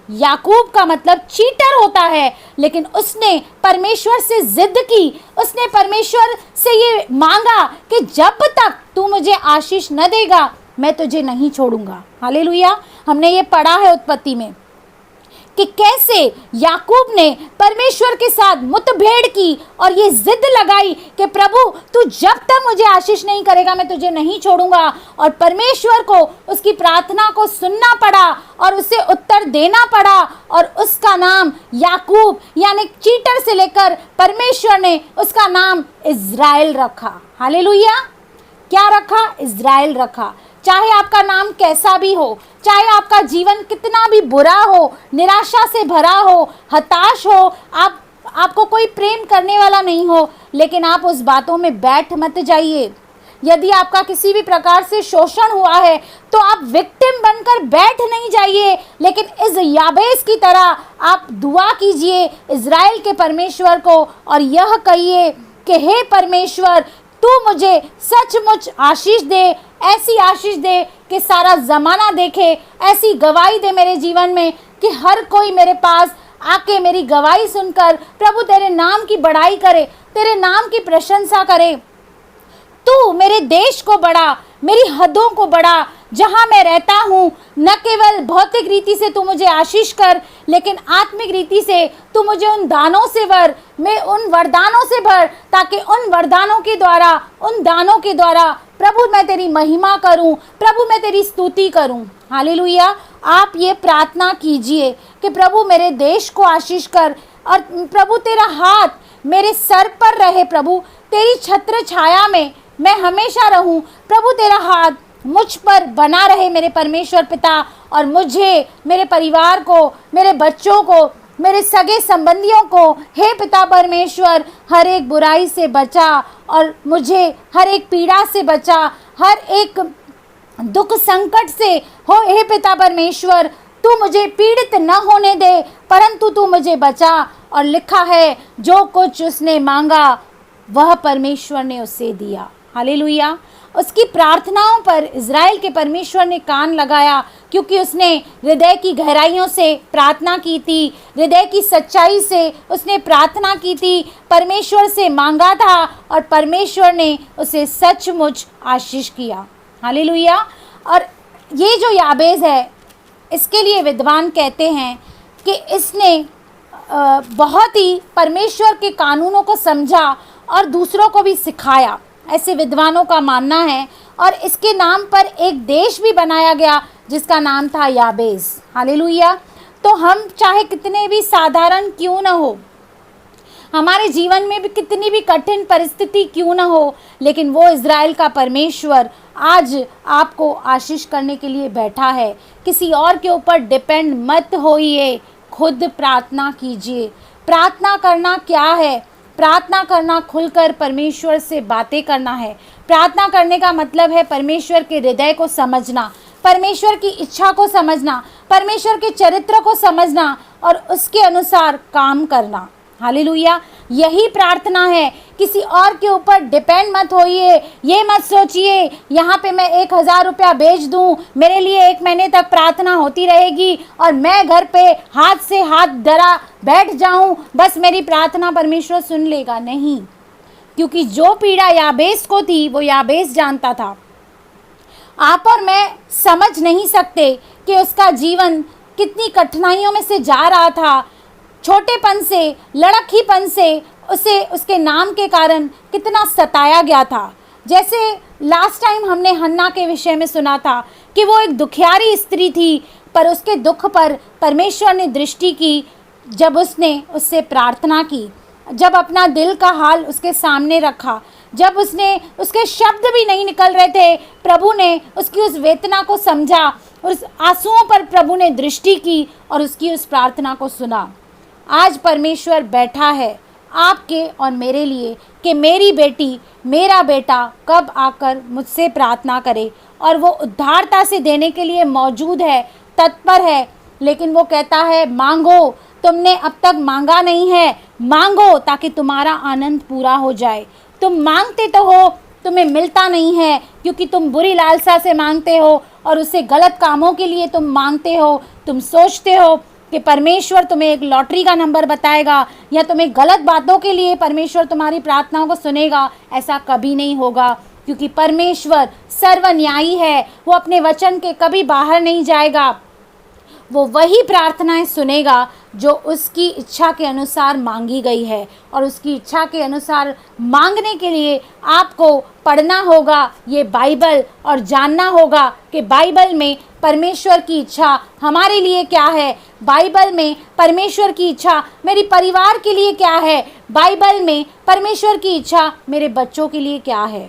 [SPEAKER 2] याकूब का मतलब चीटर होता है, लेकिन उसने परमेश्वर से जिद की, उसने परमेश्वर से ये मांगा कि जब तक तू मुझे आशीष न देगा मैं तुझे नहीं छोड़ूंगा। हालेलुया। हमने ये पढ़ा है उत्पत्ति में कि कैसे याकूब ने परमेश्वर के साथ मुठभेड़ की और ये जिद लगाई कि प्रभु तू जब तक मुझे आशीष नहीं करेगा मैं तुझे नहीं छोड़ूंगा। और परमेश्वर को उसकी प्रार्थना को सुनना पड़ा और उसे उत्तर देना पड़ा, और उसका नाम याकूब यानी चीटर से लेकर परमेश्वर ने उसका नाम इज़राइल रखा। हालेलुया। क्या रखा? इज़राइल रखा। चाहे आपका नाम कैसा भी हो, चाहे आपका जीवन कितना भी बुरा हो, निराशा से भरा हो, हताश हो, आपको कोई प्रेम करने वाला नहीं हो, लेकिन आप उस बातों में बैठ मत जाइए। यदि आपका किसी भी प्रकार से शोषण हुआ है तो आप विक्टिम बनकर बैठ नहीं जाइए, लेकिन इस याबेस की तरह आप दुआ कीजिए इज़राइल के परमेश्वर को और यह कहिए कि हे परमेश्वर, तू मुझे सचमुच आशीष दे, ऐसी आशीष दे कि सारा ज़माना देखे, ऐसी गवाही दे मेरे जीवन में कि हर कोई मेरे पास आके मेरी गवाही सुनकर प्रभु तेरे नाम की बड़ाई करे, तेरे नाम की प्रशंसा करे। तू मेरे देश को बढ़ा, मेरी हदों को बढ़ा, जहाँ मैं रहता हूँ न केवल भौतिक रीति से तू मुझे आशीष कर, लेकिन आत्मिक रीति से तू मुझे उन दानों से भर, मैं उन वरदानों से भर, ताकि उन वरदानों के द्वारा, उन दानों के द्वारा प्रभु मैं तेरी महिमा करूं, प्रभु मैं तेरी स्तुति करूं। हालेलुया। आप ये प्रार्थना कीजिए कि प्रभु मेरे देश को आशीष कर, और प्रभु तेरा हाथ मेरे सर पर रहे, प्रभु तेरी छत्र छाया में मैं हमेशा रहूं, प्रभु तेरा हाथ मुझ पर बना रहे मेरे परमेश्वर पिता, और मुझे, मेरे परिवार को, मेरे बच्चों को, मेरे सगे संबंधियों को हे पिता परमेश्वर हर एक बुराई से बचा, और मुझे हर एक पीड़ा से बचा, हर एक दुख संकट से हो हे पिता परमेश्वर, तू मुझे पीड़ित न होने दे, परंतु तू मुझे बचा। और लिखा है जो कुछ उसने मांगा वह परमेश्वर ने उसे दिया। हालेलुया। उसकी प्रार्थनाओं पर इज़राइल के परमेश्वर ने कान लगाया, क्योंकि उसने हृदय की गहराइयों से प्रार्थना की थी, हृदय की सच्चाई से उसने प्रार्थना की थी, परमेश्वर से मांगा था, और परमेश्वर ने उसे सचमुच आशीष किया। हालेलुया। और ये जो याबेस है, इसके लिए विद्वान कहते हैं कि इसने बहुत ही परमेश्वर के कानूनों को समझा और दूसरों को भी सिखाया, ऐसे विद्वानों का मानना है। और इसके नाम पर एक देश भी बनाया गया जिसका नाम था याबेस। हालेलुया। तो हम चाहे कितने भी साधारण क्यों न हो, हमारे जीवन में भी कितनी भी कठिन परिस्थिति क्यों न हो, लेकिन वो इज़राइल का परमेश्वर आज आपको आशीष करने के लिए बैठा है। किसी और के ऊपर डिपेंड मत होइए, खुद प्रार्थना कीजिए। प्रार्थना करना क्या है? प्रार्थना करना खुलकर परमेश्वर से बातें करना है। प्रार्थना करने का मतलब है परमेश्वर के हृदय को समझना, परमेश्वर की इच्छा को समझना, परमेश्वर के चरित्र को समझना और उसके अनुसार काम करना। हालेलुया। यही प्रार्थना है। किसी और के ऊपर डिपेंड मत होइए। ये मत सोचिए यहाँ पे मैं 1000 रुपया भेज दूँ, मेरे लिए 1 महीने तक प्रार्थना होती रहेगी और मैं घर पे हाथ से हाथ धरा बैठ जाऊँ, बस मेरी प्रार्थना परमेश्वर सुन लेगा। नहीं, क्योंकि जो पीड़ा याबेस को थी वो याबेस जानता था। आप और मैं समझ नहीं सकते कि उसका जीवन कितनी कठिनाइयों में से जा रहा था। छोटेपन से, लड़कीपन से उसे उसके नाम के कारण कितना सताया गया था। जैसे लास्ट टाइम हमने हन्ना के विषय में सुना था कि वो एक दुखियारी स्त्री थी, पर उसके दुख पर परमेश्वर ने दृष्टि की जब उसने उससे प्रार्थना की, जब अपना दिल का हाल उसके सामने रखा, जब उसके शब्द भी नहीं निकल रहे थे, प्रभु ने उसकी उस वेदना को समझा, उस आंसुओं पर प्रभु ने दृष्टि की और उसकी उस प्रार्थना को सुना। आज परमेश्वर बैठा है आपके और मेरे लिए कि मेरी बेटी, मेरा बेटा कब आकर मुझसे प्रार्थना करे, और वो उद्धारता से देने के लिए मौजूद है, तत्पर है। लेकिन वो कहता है मांगो, तुमने अब तक मांगा नहीं है, मांगो ताकि तुम्हारा आनंद पूरा हो जाए। तुम मांगते तो हो, तुम्हें मिलता नहीं है क्योंकि तुम बुरी लालसा से मांगते हो और उससे गलत कामों के लिए तुम मांगते हो। तुम सोचते हो कि परमेश्वर तुम्हें एक लॉटरी का नंबर बताएगा या तुम्हें गलत बातों के लिए परमेश्वर तुम्हारी प्रार्थनाओं को सुनेगा। ऐसा कभी नहीं होगा, क्योंकि परमेश्वर सर्वन्यायी है। वो अपने वचन के कभी बाहर नहीं जाएगा। वो वही प्रार्थनाएं सुनेगा जो उसकी इच्छा के अनुसार मांगी गई है, और उसकी इच्छा के अनुसार मांगने के लिए आपको पढ़ना होगा ये बाइबल और जानना होगा कि बाइबल में परमेश्वर की इच्छा हमारे लिए क्या है, बाइबल में परमेश्वर की इच्छा मेरे परिवार के लिए क्या है, बाइबल में परमेश्वर की इच्छा मेरे बच्चों के लिए क्या है।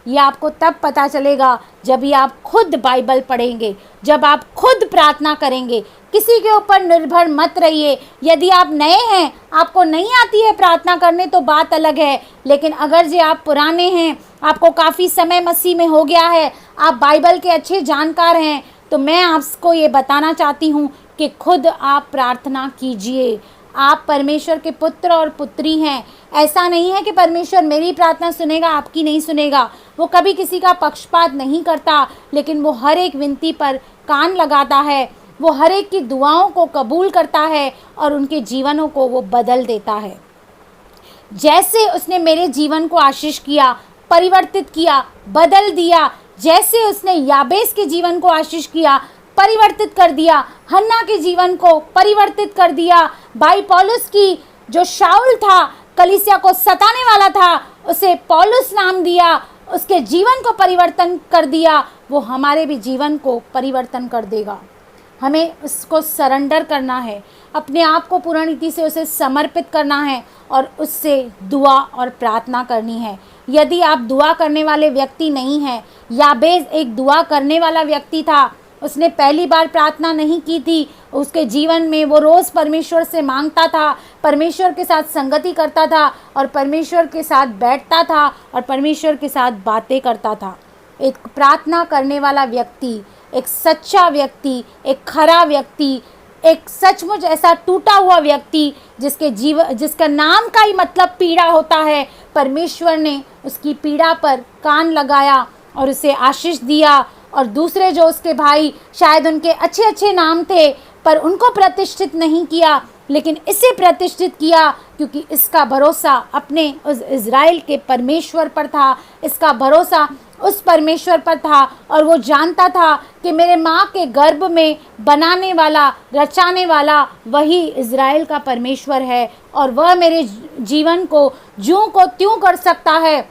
[SPEAKER 2] ये आपको तब पता चलेगा जब ये आप खुद बाइबल पढ़ेंगे, जब आप खुद प्रार्थना करेंगे। किसी के ऊपर निर्भर मत रहिए। यदि आप नए हैं, आपको नहीं आती है प्रार्थना करने तो बात अलग है, लेकिन अगर जे आप पुराने हैं, आपको काफ़ी समय मसीह में हो गया है, आप बाइबल के अच्छे जानकार हैं, तो मैं आपको ये बताना चाहती हूँ कि खुद आप प्रार्थना कीजिए। आप परमेश्वर के पुत्र और पुत्री हैं। ऐसा नहीं है कि परमेश्वर मेरी प्रार्थना सुनेगा, आपकी नहीं सुनेगा। वो कभी किसी का पक्षपात नहीं करता, लेकिन वो हर एक विनती पर कान लगाता है। वो हर एक की दुआओं को कबूल करता है और उनके जीवनों को वो बदल देता है। जैसे उसने मेरे जीवन को आशीष किया, परिवर्तित किया, बदल दिया, जैसे उसने याबेस के जीवन को आशीष किया, परिवर्तित कर दिया, हन्ना के जीवन को परिवर्तित कर दिया, भाई पौलुस की जो शाऊल था, कलीसिया को सताने वाला था, उसे पौलुस नाम दिया, उसके जीवन को परिवर्तन कर दिया, वो हमारे भी जीवन को परिवर्तन कर देगा। हमें उसको सरेंडर करना है, अपने आप को पूर्ण रीति से उसे समर्पित करना है और उससे दुआ और प्रार्थना करनी है। यदि आप दुआ करने वाले व्यक्ति नहीं हैं, याबेस एक दुआ करने वाला व्यक्ति था। उसने पहली बार प्रार्थना नहीं की थी। उसके जीवन में वो रोज़ परमेश्वर से मांगता था, परमेश्वर के साथ संगति करता था और परमेश्वर के साथ बैठता था और परमेश्वर के साथ बातें करता था। एक प्रार्थना करने वाला व्यक्ति, एक सच्चा व्यक्ति, एक खरा व्यक्ति, एक सचमुच ऐसा टूटा हुआ व्यक्ति जिसका नाम का ही मतलब पीड़ा होता है, परमेश्वर ने उसकी पीड़ा पर कान लगाया और उसे आशीष दिया। और दूसरे जो उसके भाई, शायद उनके अच्छे अच्छे नाम थे पर उनको प्रतिष्ठित नहीं किया, लेकिन इसे प्रतिष्ठित किया क्योंकि इसका भरोसा अपने उस इज़राइल के परमेश्वर पर था। इसका भरोसा उस परमेश्वर पर था और वो जानता था कि मेरे माँ के गर्भ में बनाने वाला, रचाने वाला वही इज़राइल का परमेश्वर है और वह मेरे जीवन को ज्यों को त्यों कर सकता है।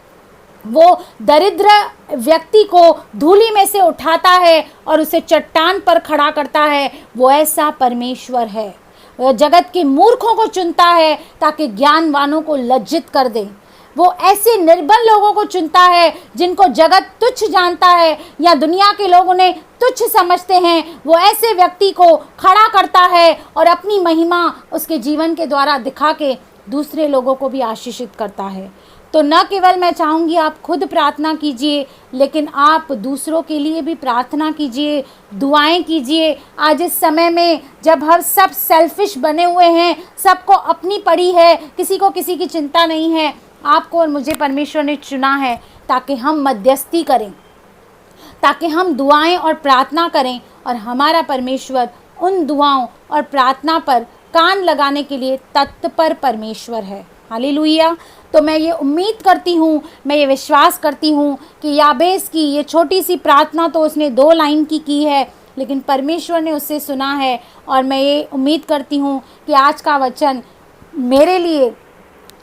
[SPEAKER 2] वो दरिद्र व्यक्ति को धूली में से उठाता है और उसे चट्टान पर खड़ा करता है। वो ऐसा परमेश्वर है। वह जगत के मूर्खों को चुनता है ताकि ज्ञानवानों को लज्जित कर दे। वो ऐसे निर्बल लोगों को चुनता है जिनको जगत तुच्छ जानता है या दुनिया के लोग उन्हें तुच्छ समझते हैं। वो ऐसे व्यक्ति को खड़ा करता है और अपनी महिमा उसके जीवन के द्वारा दिखा के दूसरे लोगों को भी आशीषित करता है। तो न केवल मैं चाहूँगी आप खुद प्रार्थना कीजिए, लेकिन आप दूसरों के लिए भी प्रार्थना कीजिए, दुआएं कीजिए। आज इस समय में जब हम सब सेल्फिश बने हुए हैं, सबको अपनी पड़ी है, किसी को किसी की चिंता नहीं है, आपको और मुझे परमेश्वर ने चुना है ताकि हम मध्यस्थी करें, ताकि हम दुआएं और प्रार्थना करें और हमारा परमेश्वर उन दुआओं और प्रार्थना पर कान लगाने के लिए तत्पर परमेश्वर है। हालेलुया। तो मैं ये उम्मीद करती हूँ, मैं ये विश्वास करती हूँ कि याबेस की ये छोटी सी प्रार्थना तो उसने 2 लाइन की है, लेकिन परमेश्वर ने उससे सुना है। और मैं ये उम्मीद करती हूँ कि आज का वचन मेरे लिए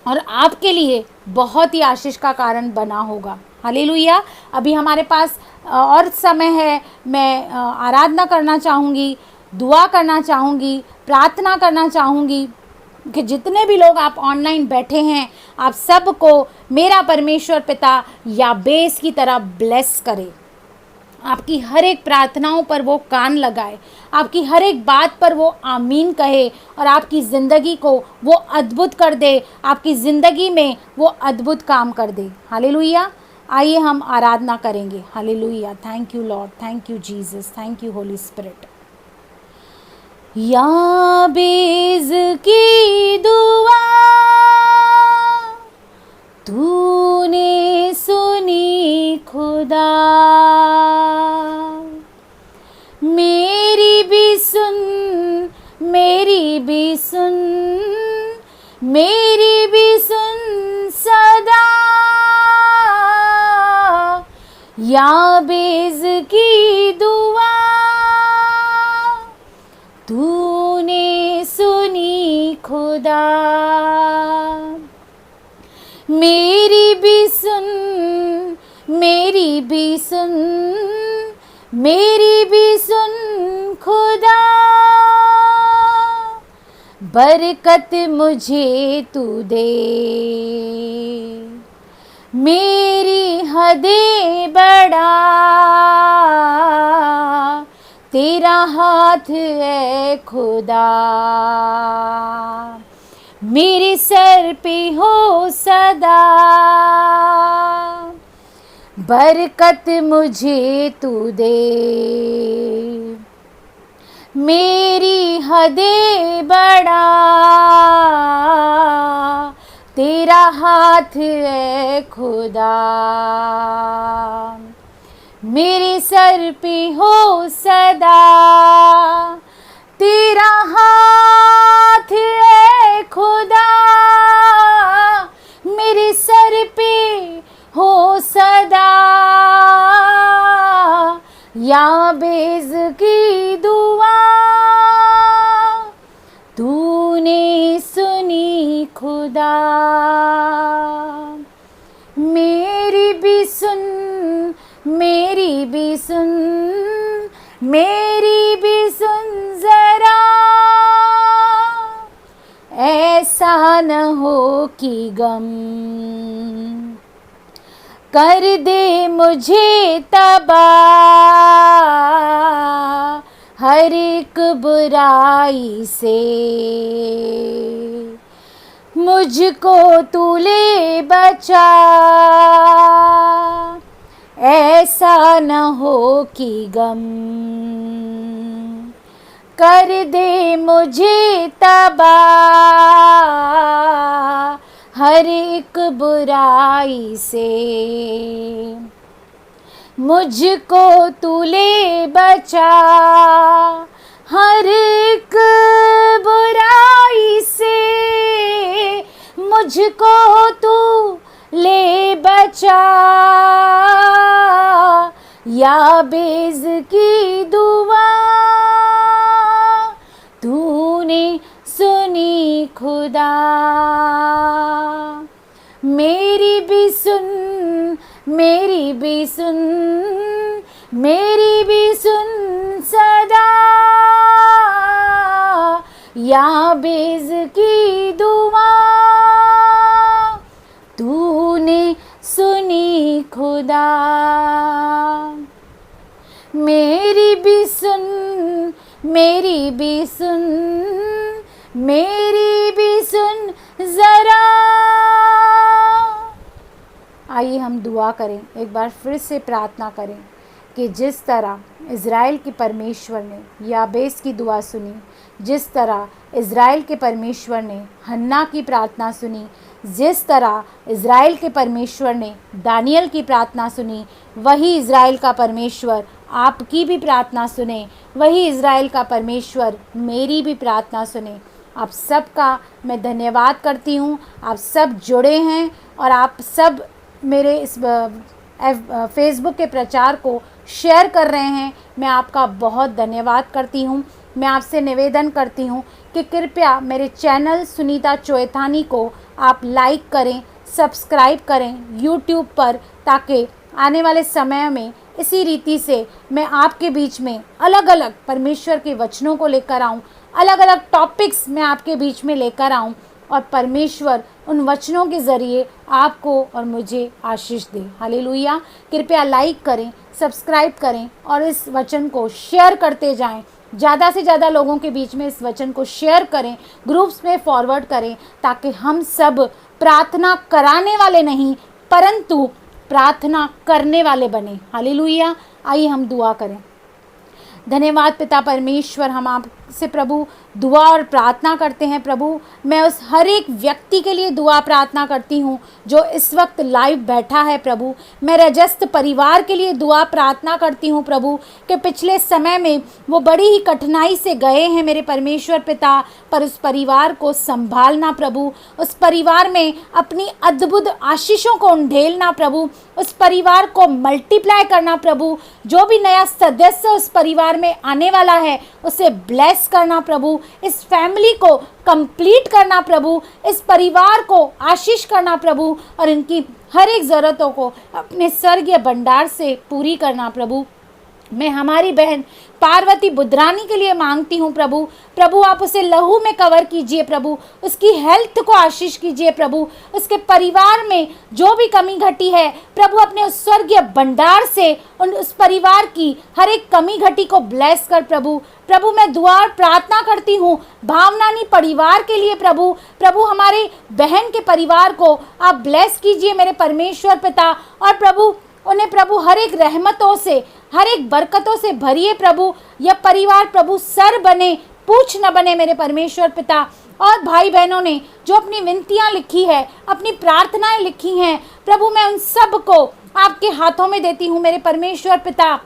[SPEAKER 2] और आपके लिए बहुत ही आशीष का कारण बना होगा। हालेलुया। अभी हमारे पास और समय है। मैं आराधना करना चाहूँगी। दुआ करना चाहूँगी, प्रार्थना करना चाहूँगी कि जितने भी लोग आप ऑनलाइन बैठे हैं, आप सबको मेरा परमेश्वर पिता याबेस की तरह ब्लेस करे। आपकी हर एक प्रार्थनाओं पर वो कान लगाए, आपकी हर एक बात पर वो आमीन कहे और आपकी ज़िंदगी को वो अद्भुत कर दे, आपकी ज़िंदगी में वो अद्भुत काम कर दे। हालेलुया। आइए हम आराधना करेंगे। Hallelujah. Thank you Lord, thank you Jesus, thank you Holy Spirit. Jabez की दुआ तूने सुनी खुदा, मेरी भी सुन, मेरी भी सुन, मेरी भी सुन सदा। याबेस की दुआ तूने सुनी खुदा, मेरी भी सुन, मेरी भी सुन, मेरी भी सुन खुदा। बरकत मुझे तू दे, मेरी हदें बढ़ा, तेरा हाथ है खुदा, मेरे सर पे हो सदा। बरकत मुझे तू दे, मेरी हदें बढ़ा, तेरा हाथ है खुदा, मेरे सर पे हो सदा। तेरा हाथ है खुदा, मेरे सर पे हो सदा। याबेस की दुआ तूने सुनी खुदा, मेरी भी सुन, मेरी भी सुन, मेरी भी सुन जरा। ऐसा न हो कि गम कर दे मुझे तबाह, हर एक बुराई से मुझको तू ले बचा। ऐसा न हो कि गम कर दे मुझे तबाह, हर एक बुराई से मुझको तू ले बचा। हर एक बुराई से मुझको तू ले बचा। याबेस की दुआ तूने सुनी खुदा, मेरी भी सुन, मेरी भी सुन, मेरी भी सुन सदा। याबेस की दुआ तूने सुनी खुदा, मेरी भी सुन, मेरी भी सुन, मेरी भी सुन जरा। आइए हम दुआ करें, एक बार फिर से प्रार्थना करें कि जिस तरह इज़राइल के परमेश्वर ने याबेस की दुआ सुनी, जिस तरह इज़राइल के परमेश्वर ने हन्ना की प्रार्थना सुनी, जिस तरह इज़राइल के परमेश्वर ने दानियल की प्रार्थना सुनी, वही इज़राइल का परमेश्वर आपकी भी प्रार्थना सुने, वही इज़राइल का परमेश्वर मेरी भी प्रार्थना सुने। आप सबका मैं धन्यवाद करती हूँ। आप सब जुड़े हैं और आप सब मेरे इस फेसबुक के प्रचार को शेयर कर रहे हैं। मैं आपका बहुत धन्यवाद करती हूँ। मैं आपसे निवेदन करती हूँ कि कृपया मेरे चैनल सुनीता चोएथानी को आप लाइक करें, सब्सक्राइब करें यूट्यूब पर, ताकि आने वाले समय में इसी रीति से मैं आपके बीच में अलग अलग परमेश्वर के वचनों को लेकर आऊँ, अलग अलग टॉपिक्स मैं आपके बीच में लेकर आऊँ और परमेश्वर उन वचनों के ज़रिए आपको और मुझे आशीष दे। हालेलुया। कृपया लाइक करें, सब्सक्राइब करें और इस वचन को शेयर करते जाएं। ज़्यादा से ज़्यादा लोगों के बीच में इस वचन को शेयर करें, ग्रुप्स में फॉरवर्ड करें, ताकि हम सब प्रार्थना कराने वाले नहीं परंतु प्रार्थना करने वाले बने। हालेलुया। आइए हम दुआ करें। धन्यवाद पिता परमेश्वर, हम आपसे प्रभु दुआ और प्रार्थना करते हैं। प्रभु मैं उस हर एक व्यक्ति के लिए दुआ प्रार्थना करती हूँ जो इस वक्त लाइव बैठा है। प्रभु मैं रजस्त परिवार के लिए दुआ प्रार्थना करती हूँ प्रभु, कि पिछले समय में वो बड़ी ही कठिनाई से गए हैं मेरे परमेश्वर पिता, पर उस परिवार को संभालना प्रभु, उस परिवार में अपनी अद्भुत आशीषों को उंडेलना प्रभु, उस परिवार को मल्टीप्लाई करना प्रभु, जो भी नया सदस्य उस परिवार में आने वाला है उसे ब्लेस करना प्रभु, इस फैमिली को कंप्लीट करना प्रभु, इस परिवार को आशीष करना प्रभु और इनकी हर एक ज़रूरतों को अपने स्वर्गीय भंडार से पूरी करना प्रभु। मैं हमारी बहन पार्वती बुद्रानी के लिए मांगती हूँ प्रभु। प्रभु आप उसे लहू में कवर कीजिए प्रभु, उसकी हेल्थ को आशीष कीजिए प्रभु, उसके परिवार में जो भी कमी घटी है प्रभु अपने उस स्वर्गीय भंडार से उस परिवार की हर एक कमी घटी को ब्लेस कर प्रभु। प्रभु मैं दुआ और प्रार्थना करती हूँ भावनानी परिवार के लिए प्रभु। प्रभु हमारे बहन के परिवार को आप ब्लेस कीजिए मेरे परमेश्वर पिता, और प्रभु उन्हें प्रभु हर एक रहमतों से, हर एक बरकतों से भरिए प्रभु। यह परिवार प्रभु सर बने, पूछ न बने मेरे परमेश्वर पिता। और भाई बहनों ने जो अपनी विनतियां लिखी है, अपनी प्रार्थनाएं लिखी हैं प्रभु, मैं उन सब को आपके हाथों में देती हूँ मेरे परमेश्वर पिता।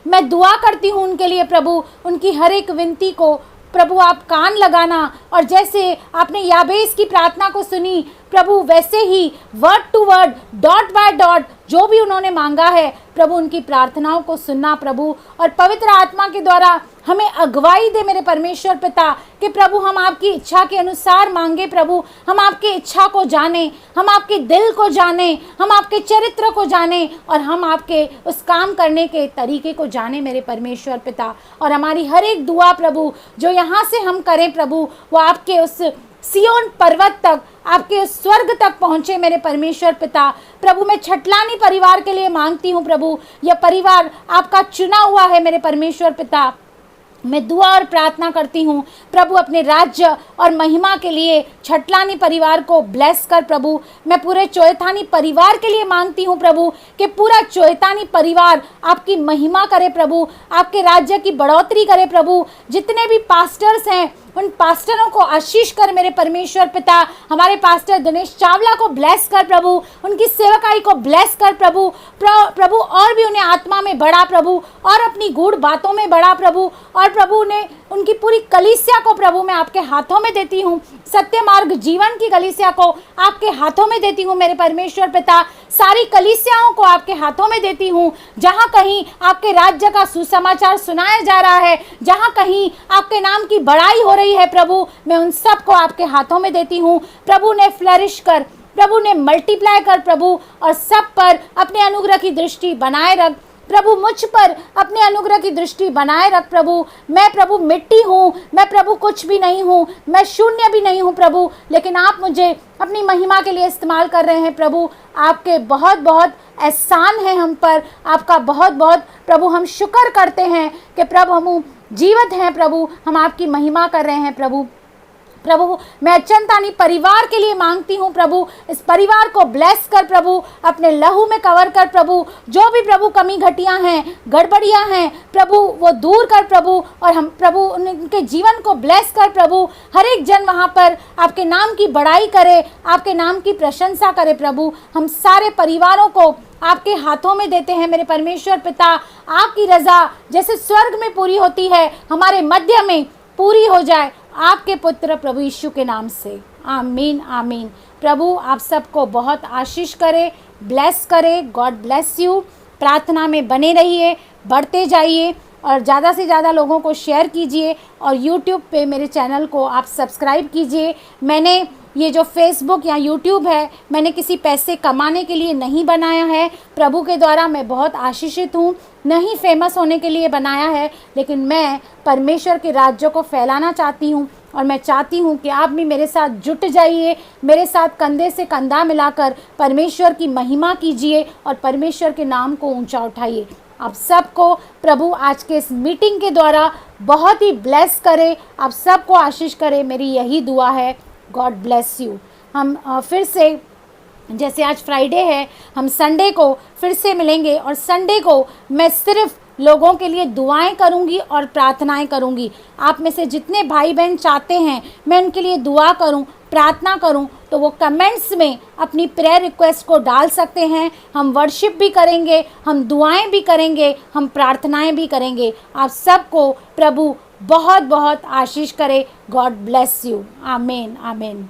[SPEAKER 2] मैं दुआ करती हूँ उनके लिए प्रभु, उनकी हर एक विनती को प्रभु आप कान लगाना, और जैसे आपने याबेस की प्रार्थना को सुनी प्रभु, वैसे ही word to word, dot by dot जो भी उन्होंने मांगा है प्रभु, उनकी प्रार्थनाओं को सुनना प्रभु, और पवित्र आत्मा के द्वारा हमें अगुवाई दे मेरे परमेश्वर पिता, कि प्रभु हम आपकी इच्छा के अनुसार मांगे प्रभु, हम आपकी इच्छा को जाने, हम आपके दिल को जाने, हम आपके चरित्र को जाने, और हम आपके उस काम करने के तरीके को जाने मेरे परमेश्वर पिता। और हमारी हर एक दुआ प्रभु जो यहाँ से हम करें प्रभु, वो आपके उस सियोन पर्वत तक, आपके स्वर्ग तक पहुँचे मेरे परमेश्वर पिता। प्रभु मैं छटलानी परिवार के लिए मांगती हूँ प्रभु, यह परिवार आपका चुना हुआ है मेरे परमेश्वर पिता। मैं दुआ और प्रार्थना करती हूँ प्रभु अपने राज्य और महिमा के लिए छटलानी परिवार को ब्लेस कर प्रभु। मैं पूरे चोयथानी परिवार के लिए मांगती हूँ प्रभु, कि पूरा चोयथानी परिवार आपकी महिमा करे प्रभु, आपके राज्य की बढ़ोतरी करे प्रभु। जितने भी पास्टर्स हैं उन पास्टरों को आशीष कर मेरे परमेश्वर पिता। हमारे पास्टर दिनेश चावला को ब्लेस कर प्रभु, उनकी सेवकाई को ब्लेस कर प्रभु। प्रभु और भी उन्हें आत्मा में बढ़ा प्रभु, और अपनी गूढ़ बातों में बढ़ा प्रभु। और प्रभु ने उनकी पूरी कलीसिया को प्रभु मैं आपके हाथों में देती हूँ, सत्य मार्ग जीवन की कलीसिया को आपके हाथों में देती हूँ मेरे परमेश्वर पिता। सारी कलीसियाओं को आपके हाथों में देती हूँ, जहाँ कहीं आपके राज्य का सुसमाचार सुनाया जा रहा है, जहाँ कहीं आपके नाम की बड़ाई हो रही है प्रभु, मैं उन सब को आपके हाथों में देती हूँ। प्रभु ने फ्लरिश कर, प्रभु ने मल्टीप्लाई कर प्रभु, और सब पर अपने अनुग्रह की दृष्टि बनाए रख प्रभु, मुझ पर अपने अनुग्रह की दृष्टि बनाए रख प्रभु। मैं प्रभु मिट्टी हूँ, मैं प्रभु कुछ भी नहीं हूँ, मैं शून्य भी नहीं हूँ प्रभु, लेकिन आप मुझे अपनी महिमा के लिए इस्तेमाल कर रहे हैं प्रभु। आपके बहुत बहुत एहसान है हम पर, आपका बहुत बहुत प्रभु हम शुक्र करते हैं कि प्रभु हम जीवित हैं प्रभु, हम आपकी महिमा कर रहे हैं प्रभु। प्रभु मैं अचंतानी परिवार के लिए मांगती हूँ प्रभु, इस परिवार को ब्लेस कर प्रभु, अपने लहू में कवर कर प्रभु। जो भी प्रभु कमी घटियाँ हैं, गड़बड़ियाँ हैं प्रभु, वो दूर कर प्रभु, और हम प्रभु उनके जीवन को ब्लेस कर प्रभु। हर एक जन वहाँ पर आपके नाम की बड़ाई करे, आपके नाम की प्रशंसा करे प्रभु। हम सारे परिवारों को आपके हाथों में देते हैं मेरे परमेश्वर पिता। आपकी रज़ा जैसे स्वर्ग में पूरी होती है, हमारे मध्य में पूरी हो जाए, आपके पुत्र प्रभु यीशु के नाम से, आमीन आमीन। प्रभु आप सबको बहुत आशीष करे, ब्लेस करे। God bless you. प्रार्थना में बने रहिए, बढ़ते जाइए, और ज़्यादा से ज़्यादा लोगों को शेयर कीजिए, और यूट्यूब पे मेरे चैनल को आप सब्सक्राइब कीजिए। मैंने ये जो फेसबुक या यूट्यूब है, मैंने किसी पैसे कमाने के लिए नहीं बनाया है। प्रभु के द्वारा मैं बहुत आशीषित हूँ, नहीं फेमस होने के लिए बनाया है, लेकिन मैं परमेश्वर के राज्य को फैलाना चाहती हूँ। और मैं चाहती हूँ कि आप भी मेरे साथ जुट जाइए, मेरे साथ कंधे से कंधा मिलाकर परमेश्वर की महिमा कीजिए और परमेश्वर के नाम को ऊंचा उठाइए। आप सबको प्रभु आज के इस मीटिंग के द्वारा बहुत ही ब्लेस करे, आप सबको आशीष करे, मेरी यही दुआ है। God bless you. हम फिर से, जैसे आज फ्राइडे है, हम संडे को फिर से मिलेंगे और संडे को मैं सिर्फ लोगों के लिए दुआएं करूंगी और प्रार्थनाएं करूंगी। आप में से जितने भाई बहन चाहते हैं मैं उनके लिए दुआ करूं, प्रार्थना करूं, तो वो कमेंट्स में अपनी प्रेयर रिक्वेस्ट को डाल सकते हैं। हम वर्शिप भी करेंगे, हम दुआएं भी करेंगे, हम प्रार्थनाएं भी करेंगे। आप सबको प्रभु बहुत बहुत आशीष करे। God bless you. आमीन आमीन।